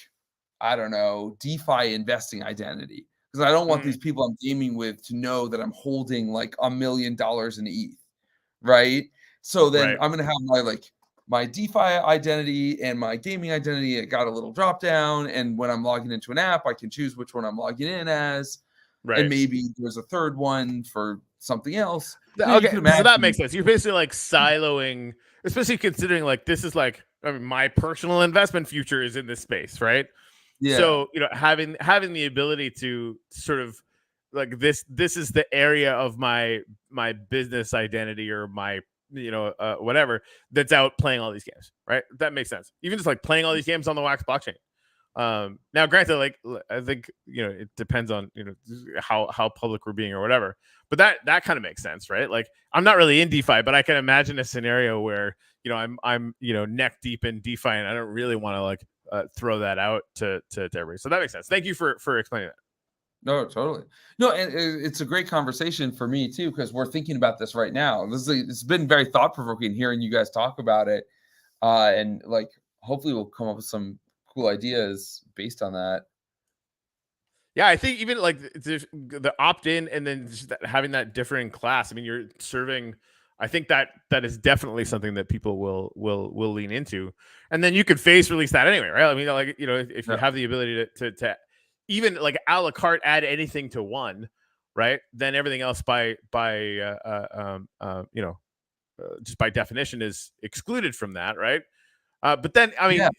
I don't know, DeFi investing identity, because I don't want these people I'm gaming with to know that I'm holding like $1 million in ETH, right? So then I'm going to have my DeFi identity and my gaming identity. It got a little drop down, and when I'm logging into an app, I can choose which one I'm logging in as, and maybe there's a third one for something else. Okay, so that makes sense. You're basically like siloing, especially considering like this is like, I mean, my personal investment future is in this space, right? Yeah. So having the ability to sort of like this is the area of my business identity or my whatever that's out playing all these games, right? That makes sense. Even just like playing all these games on the Wax blockchain. Now, granted, like I think it depends on how public we're being or whatever, but that kind of makes sense, right? Like I'm not really in DeFi, but I can imagine a scenario where I'm neck deep in DeFi and I don't really want to like throw that out to everybody. So that makes sense. Thank you for explaining that. No, totally. No, and it's a great conversation for me too, because we're thinking about this right now. It's been very thought provoking hearing you guys talk about it, and like hopefully we'll come up with some cool ideas based on that. Yeah, I think even like the opt-in and then just having that different class. I mean, you're serving. I think that is definitely something that people will lean into, and then you could phase release that anyway, right? I mean, like if you have the ability to even like a la carte add anything to one, right? Then everything else just by definition is excluded from that, right? But then I mean,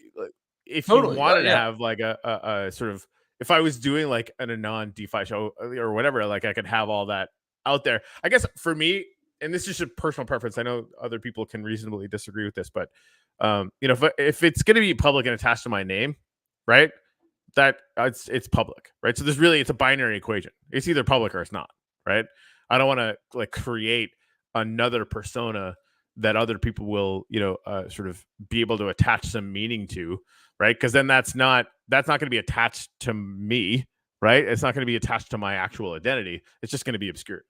if you wanted to have like a sort of, if I was doing like a non-DeFi show or whatever, like I could have all that out there. I guess for me, and this is just a personal preference, I know other people can reasonably disagree with this, but if it's going to be public and attached to my name, right, that it's public, right? So it's a binary equation. It's either public or it's not, right? I don't want to like create another persona that other people will sort of be able to attach some meaning to, right? Because then that's not going to be attached to me, right? It's not going to be attached to my actual identity. It's just going to be obscured.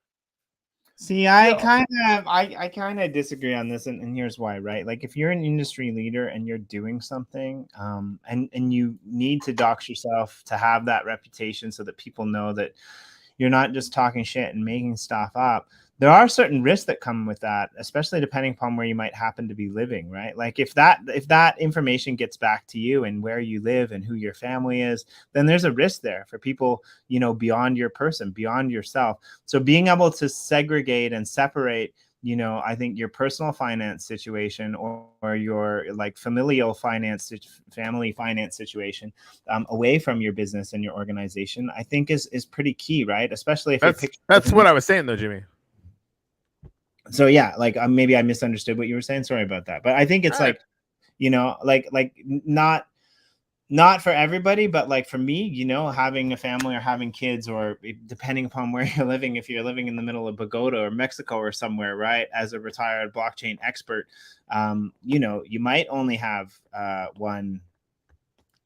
See, I kind of disagree on this, and here's why, right? Like if you're an industry leader and you're doing something, and you need to dox yourself to have that reputation so that people know that you're not just talking shit and making stuff up. There are certain risks that come with that, especially depending upon where you might happen to be living, right? Like if that information gets back to you and where you live and who your family is, then there's a risk there for people, beyond your person, beyond yourself. So being able to segregate and separate, I think your personal finance situation or your like familial finance, family finance situation away from your business and your organization, I think is pretty key, right? Especially if that's what I was saying though, Jimmy. So yeah, like maybe I misunderstood what you were saying. Sorry about that. But I think it's like not for everybody, but like for me, having a family or having kids, or depending upon where you're living, if you're living in the middle of Bogota or Mexico or somewhere, right? As a retired blockchain expert, you might only have one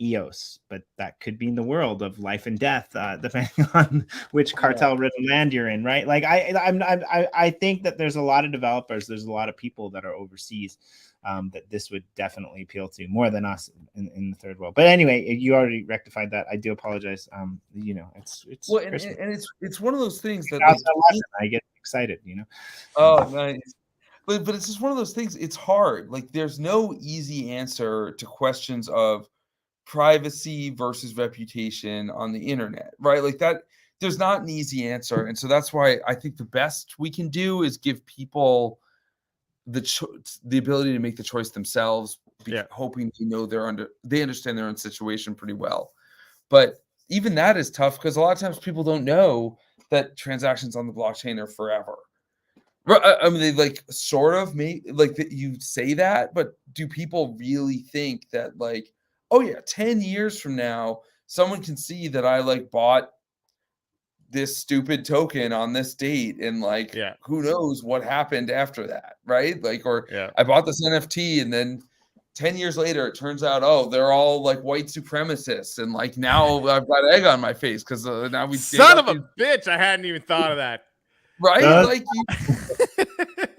EOS, but that could be in the world of life and death, depending on which cartel-ridden land you're in, right? Like I think that there's a lot of developers, there's a lot of people that are overseas that this would definitely appeal to more than us in the third world. But anyway, you already rectified that. I do apologize. You know, it's well, and it's one of those things that I get excited, you know. Oh, nice. But it's just one of those things. It's hard. Like there's no easy answer to questions of privacy versus reputation on the internet, right? Like that, there's not an easy answer. And so that's why I think the best we can do is give people the ability to make the choice themselves, hoping they understand their own situation pretty well. But even that is tough because a lot of times people don't know that transactions on the blockchain are forever. I mean, they like sort of like that you say that, but do people really think that like, oh yeah, 10 years from now, someone can see that I like bought this stupid token on this date and like, who knows what happened after that, right? Like, or I bought this NFT and then 10 years later, it turns out, oh, they're all like white supremacists. And like, now I've got egg on my face because now we son of a bitch. I hadn't even thought of that. Right? Like,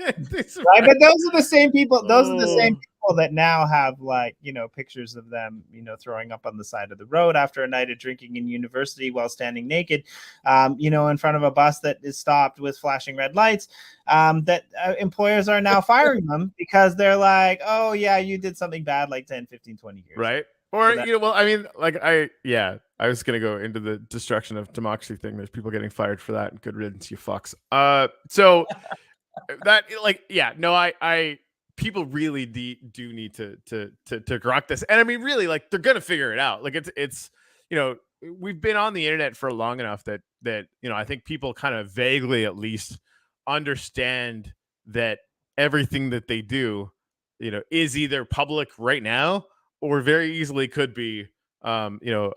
right, but those are the same people. Those are the same people that now have like, you know, pictures of them, you know, throwing up on the side of the road after a night of drinking in university while standing naked, you know, in front of a bus that is stopped with flashing red lights. That employers are now firing them because they're like, oh yeah, you did something bad like 10, 15, 20 years. Right. Or, you know, well, I mean, like I was going to go into the destruction of democracy thing. There's people getting fired for that. Good riddance, you fucks. So that like, I people really do need to grok this. And I mean, really, like they're going to figure it out. Like it's, you know, we've been on the internet for long enough that, you know, I think people kind of vaguely at least understand that everything that they do, you know, is either public right now or very easily could be, you know,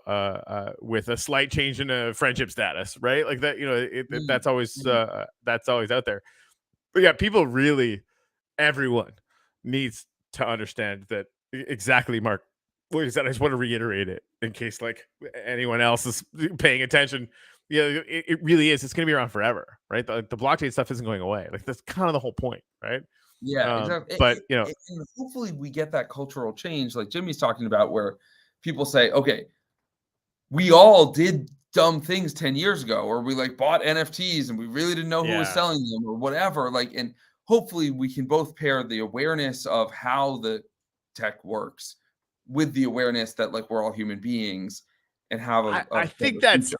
with a slight change in a friendship status, right? Like that, you know, that's always out there. But yeah, people really, everyone needs to understand that exactly, Mark. What you said, I just want to reiterate it in case like anyone else is paying attention. Yeah, it really is. It's going to be around forever, right? The blockchain stuff isn't going away. Like that's kind of the whole point, right? Yeah, exactly. But you know, and hopefully we get that cultural change, like Jimmy's talking about, where people say, "Okay, we all did dumb things 10 years ago, or we like bought NFTs and we really didn't know who was selling them, or whatever." Like, and hopefully we can both pair the awareness of how the tech works with the awareness that like we're all human beings. And have I think that's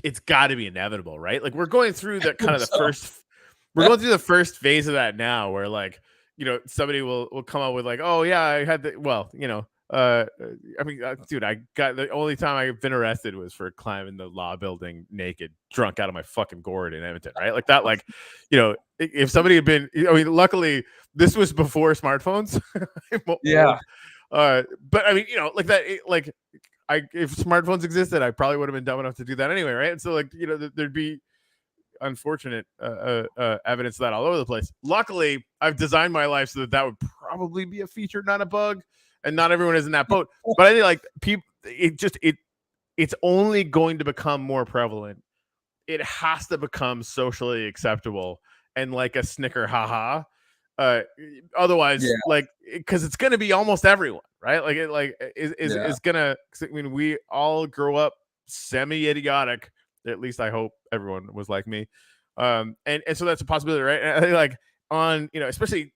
it's got to be inevitable, right? Like we're going through the kind of we're going through the first phase of that now, where like, you know, somebody will come up with like, oh yeah, I had you know, I mean, dude, I got the only time I've been arrested was for climbing the law building naked, drunk out of my fucking gourd in Edmonton, right? Like that, like, you know, if somebody had been, I mean, luckily this was before smartphones. But I mean, you know, like that, like. If smartphones existed, I probably would have been dumb enough to do that anyway, right? And so, like, you know, there'd be unfortunate evidence of that all over the place. Luckily, I've designed my life so that would probably be a feature, not a bug, and not everyone is in that boat. But I think like people, it's only going to become more prevalent. It has to become socially acceptable and like a snicker, haha. Otherwise, like, because it's going to be almost everyone, right? Like it is gonna. I mean, we all grow up semi-idiotic. At least I hope everyone was like me. And so that's a possibility, right? And I think like on, you know, especially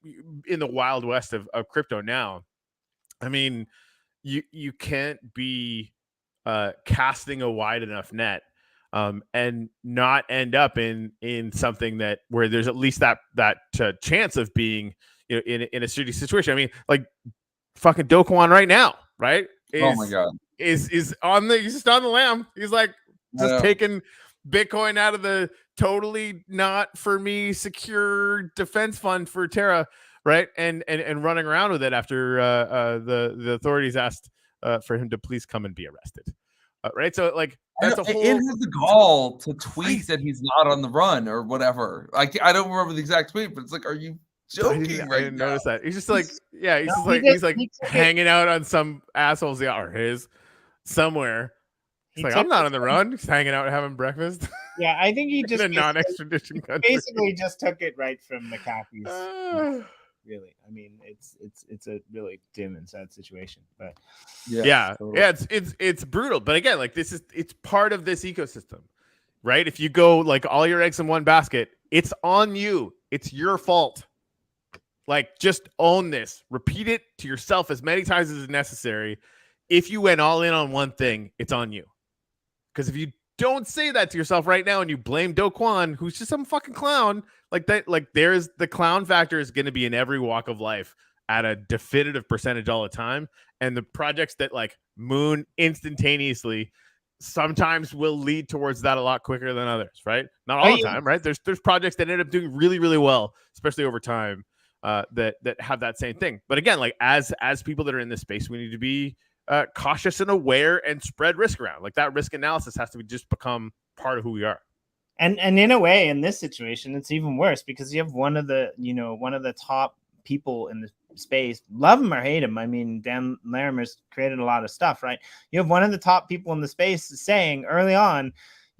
in the wild west of crypto now. I mean, you can't be casting a wide enough net. And not end up in something that where there's at least that chance of being, you know, in a shitty situation. I mean, like fucking Do Kwon right now, right? Oh my god, he's just on the lam. He's like just taking Bitcoin out of the totally not for me secure defense fund for Terra, right? And running around with it after the authorities asked for him to please come and be arrested. Right, so like that's a whole. It has the gall to tweet that he's not on the run or whatever. Like I don't remember the exact tweet, but it's like, are you joking? I didn't notice that. He's just like, yeah, he's like hanging out on some assholes, or his somewhere. He's He like, took I'm not it on the from- run. He's hanging out having breakfast Yeah, I think he in just a non-extradition country. basically just took it right from McAfee's. Uh, Really, I mean, it's a really dim and sad situation. But yeah, totally. yeah, it's brutal. But again, like it's part of this ecosystem, right? If you go like all your eggs in one basket, it's on you. It's your fault. Like, just own this. Repeat it to yourself as many times as is necessary. If you went all in on one thing, it's on you. Because if you don't say that to yourself right now and you blame Do Kwon, who's just some fucking clown, like that, like there's the clown factor is going to be in every walk of life at a definitive percentage all the time. And the projects that like moon instantaneously sometimes will lead towards that a lot quicker than others, right? Not all the time, right? There's projects that end up doing really, really well, especially over time, that have that same thing. But again, like as people that are in this space, we need to be cautious and aware and spread risk around. Like that risk analysis has to just become part of who we are. And in a way, in this situation, it's even worse because you have one of the top people in the space, love him or hate him. I mean, Dan Larimer's created a lot of stuff, right? You have one of the top people in the space saying early on,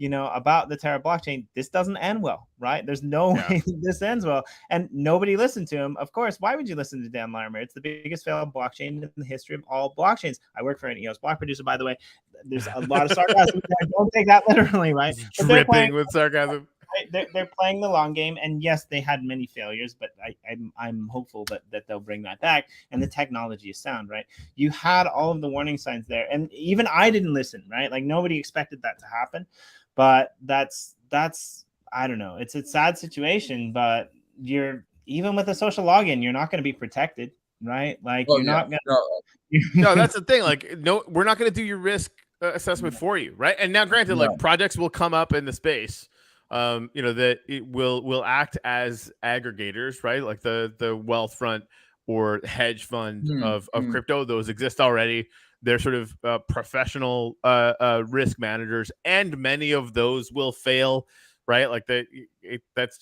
about the Terra blockchain, this doesn't end well, right? There's no way this ends well. And nobody listened to him. Of course, why would you listen to Dan Larimer? It's the biggest failed blockchain in the history of all blockchains. I work for an EOS block producer, by the way. There's a lot of sarcasm there. Don't take that literally, right? But dripping with sarcasm. They're playing the long game, and yes, they had many failures, but I'm hopeful that they'll bring that back. And the technology is sound, right? You had all of the warning signs there, and even I didn't listen, right? Like nobody expected that to happen, but that's I don't know. It's a sad situation, but you're even with a social login, you're not going to be protected, right? Like you're not going to. No, that's the thing. Like, no, we're not going to do your risk assessment for you, right? And now, granted, like projects will come up in the space. That it will act as aggregators, right? Like the wealth front or hedge fund of crypto. Those exist already. They're sort of professional risk managers, and many of those will fail, right? Like that's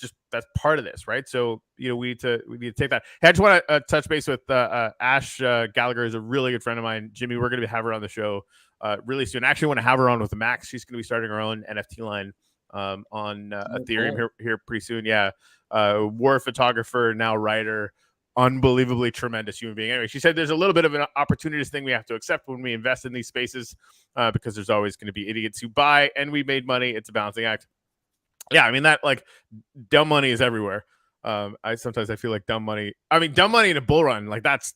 part of this, right? So we need to take that. Hey, I just want to touch base with Ash Gallagher is a really good friend of mine. Jimmy, we're going to have her on the show really soon. I actually want to have her on with Max. She's going to be starting her own NFT line on Ethereum here pretty soon. Yeah. War photographer, now writer, unbelievably tremendous human being. Anyway, she said there's a little bit of an opportunist thing we have to accept when we invest in these spaces because there's always going to be idiots who buy, and we made money. It's a balancing act. Yeah, I mean that like dumb money is everywhere. I sometimes feel like dumb money in a bull run, like that's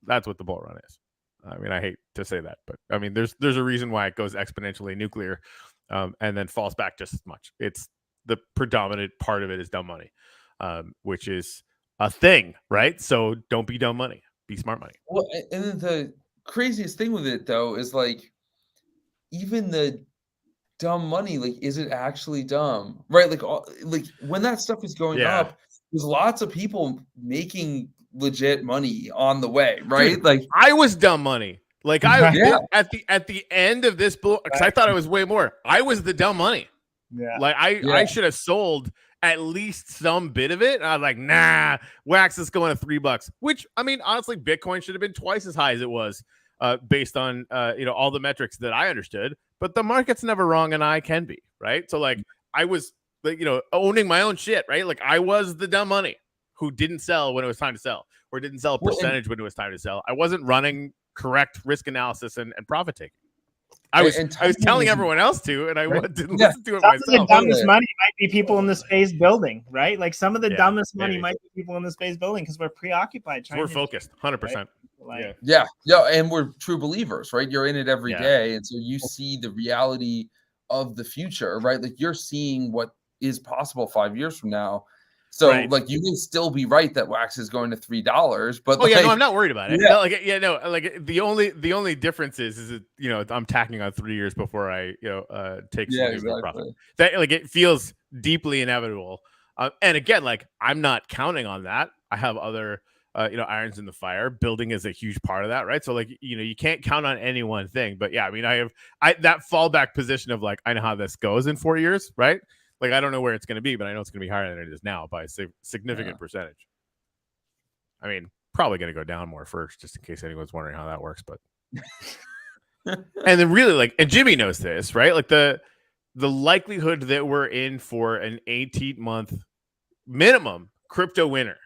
what the bull run is. I mean, I hate to say that, but I mean there's a reason why it goes exponentially nuclear and then falls back just as much. It's the predominant part of it is dumb money, which is a thing, right? So don't be dumb money, be smart money. Well, and then the craziest thing with it though is like even the dumb money, like is it actually dumb, right? Like when that stuff is going up, there's lots of people making legit money on the way, right? Dude, like I was dumb money. Like at the end of this book, because I thought it was way more. I was the dumb money. Yeah. Like I should have sold at least some bit of it. And I was like, nah, Wax is going to $3. Which I mean, honestly, Bitcoin should have been twice as high as it was, based on all the metrics that I understood. But the market's never wrong, and I can be, right. So like I was like, owning my own shit, right? Like I was the dumb money who didn't sell when it was time to sell, or didn't sell a percentage when it was time to sell. I wasn't running correct risk analysis and profit taking. I was telling everyone else to, and I didn't listen to it myself. The dumbest money might be people in the space building, right? Like some of the dumbest money might be people in the space building because we're preoccupied. We're focused, 100%. Right? Yeah, and we're true believers, right? You're in it every day, and so you see the reality of the future, right? Like you're seeing what is possible 5 years from now. So like you can still be right that Wax is going to $3, but no, I'm not worried about it. The only difference is that I'm tacking on 3 years before I take some profit. That like it feels deeply inevitable. And again, like I'm not counting on that. I have other irons in the fire. Building is a huge part of that, right? So like you can't count on any one thing. But yeah, I mean I that fallback position of like I know how this goes in 4 years, right? Like, I don't know where it's going to be, but I know it's going to be higher than it is now by a significant percentage. I mean, probably going to go down more first, just in case anyone's wondering how that works. But And then really like, and Jimmy knows this, right? Like the likelihood that we're in for an 18-month minimum crypto winter,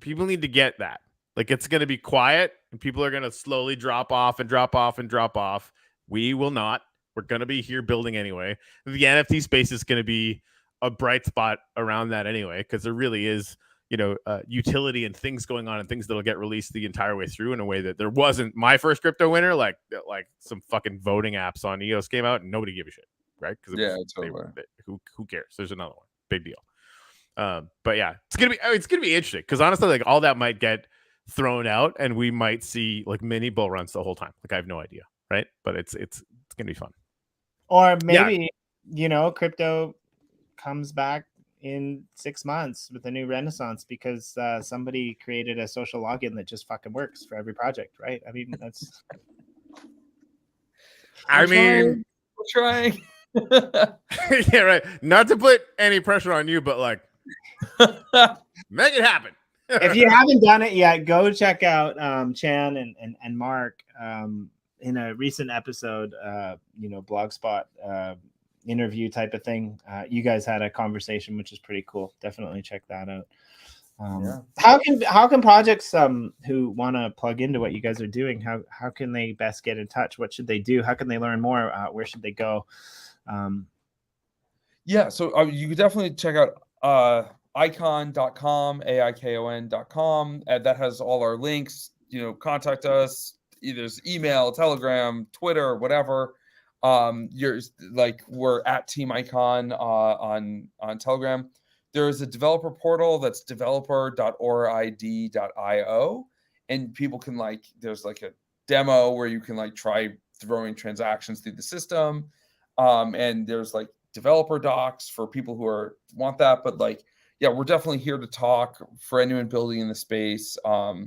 people need to get that. Like it's going to be quiet and people are going to slowly drop off and drop off and drop off. We will not. We're going to be here building anyway. The NFT space is going to be a bright spot around that anyway, because there really is, utility and things going on and things that'll get released the entire way through in a way that there wasn't my first crypto winter. Like some fucking voting apps on EOS came out and nobody gave a shit, right? Because totally. Who cares? There's another one. Big deal. But yeah, it's gonna be interesting because honestly, like all that might get thrown out and we might see like mini bull runs the whole time. Like I have no idea, right? But it's gonna be fun. Or maybe crypto comes back in 6 months with a new renaissance because somebody created a social login that just fucking works for every project, right? I mean, that's. We're trying. Yeah, right. Not to put any pressure on you, but like, make it happen. If you haven't done it yet, go check out Chan and Mark in a recent episode, Blogspot interview type of thing. You guys had a conversation, which is pretty cool. Definitely check that out. How can projects who want to plug into what you guys are doing, how can they best get in touch? What should they do? How can they learn more? Where should they go? So you could definitely check out AIKON.com, AIKON.com. That has all our links. Contact us. Either email, Telegram, Twitter, whatever. We're at Team Icon on Telegram. There's a developer portal that's developer.orid.io, and people can there's like a demo where you can try throwing transactions through the system. And there's developer docs for people who want that. But we're definitely here to talk for anyone building in the space. We're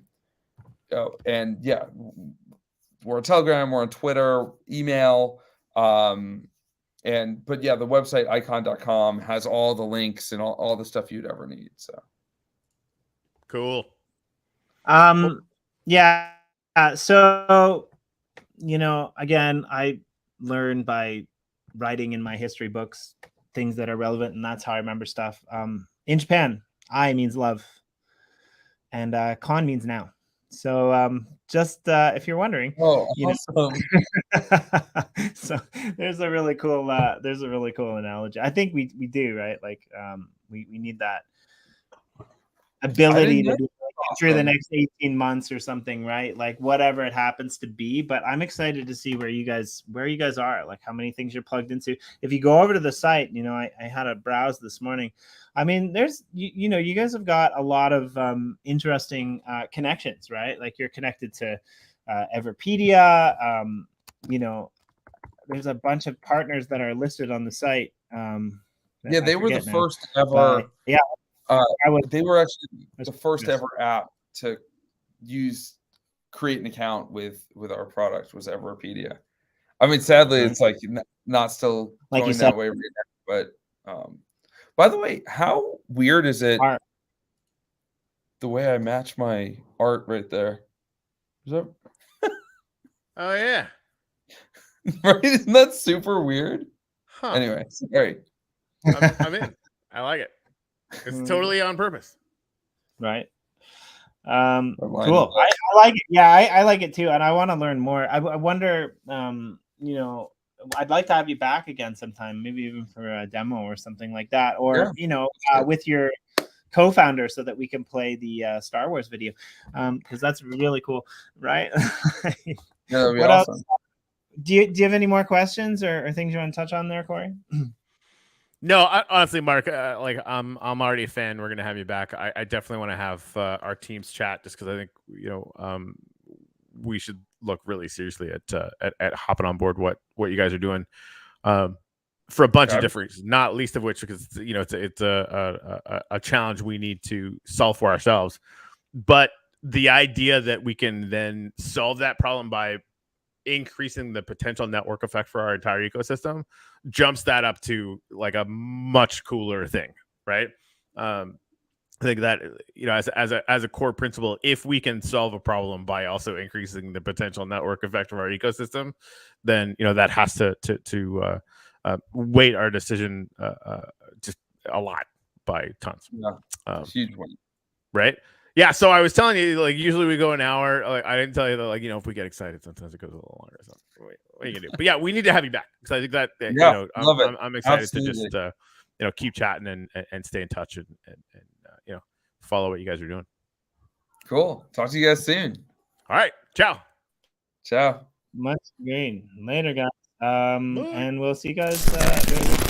on Telegram, we're on Twitter, email. The website aikon.com has all the links and all the stuff you'd ever need. So cool. So again, I learned by writing in my history books things that are relevant, and that's how I remember stuff. In Japan, I means love, and con means now. So just if you're wondering, awesome. So there's a really cool analogy. I think we do, right? We need that ability to do through the next 18 months or something, right? Whatever it happens to be. But I'm excited to see where you guys are, how many things you're plugged into. If you go over to the site, I had a browse this morning. I mean, there's you guys have got a lot of interesting connections, right? You're connected to Everpedia. There's a bunch of partners that are listed on the site. They were the first ever. They were actually the first ever app to create an account with our product was Everpedia. I mean, sadly, it's not still going that way right now. But by the way, how weird is it the way I match my art right there? Is that? Oh yeah. Right? Isn't that super weird? Huh. Anyway, sorry. I'm in. I like it. It's totally on purpose. Right. Cool. I like it. Yeah, I like it too. And I want to learn more. I wonder, I'd like to have you back again sometime, maybe even for a demo or something like that. Or, with your co-founder so that we can play the Star Wars video. Because that's really cool. Right. That'd be what awesome. Else? Do you have any more questions or things you want to touch on there, Corey? No, honestly, Mark, I'm already a fan. We're gonna have you back. I definitely want to have our teams chat just because I think we should look really seriously at hopping on board what you guys are doing for a bunch of different reasons. Not least of which because it's a challenge we need to solve for ourselves. But the idea that we can then solve that problem by increasing the potential network effect for our entire ecosystem jumps that up to a much cooler thing, right? think that, you know, as a core principle, if we can solve a problem by also increasing the potential network effect of our ecosystem, then, you know, that has to weight our decision just a lot by tons. Yeah, huge one. Right? Yeah. So I was telling you, like, usually we go an hour. Like, I didn't tell you that, like, you know, if we get excited, sometimes it goes a little longer. So what are you gonna do? But yeah, we need to have you back, because I think that, you know, love it. I'm excited Absolutely. to just you know, keep chatting and stay in touch and you know, follow what you guys are doing. Cool. Talk to you guys soon. All right. Ciao. Ciao. Much green. Later, guys. And we'll see you guys.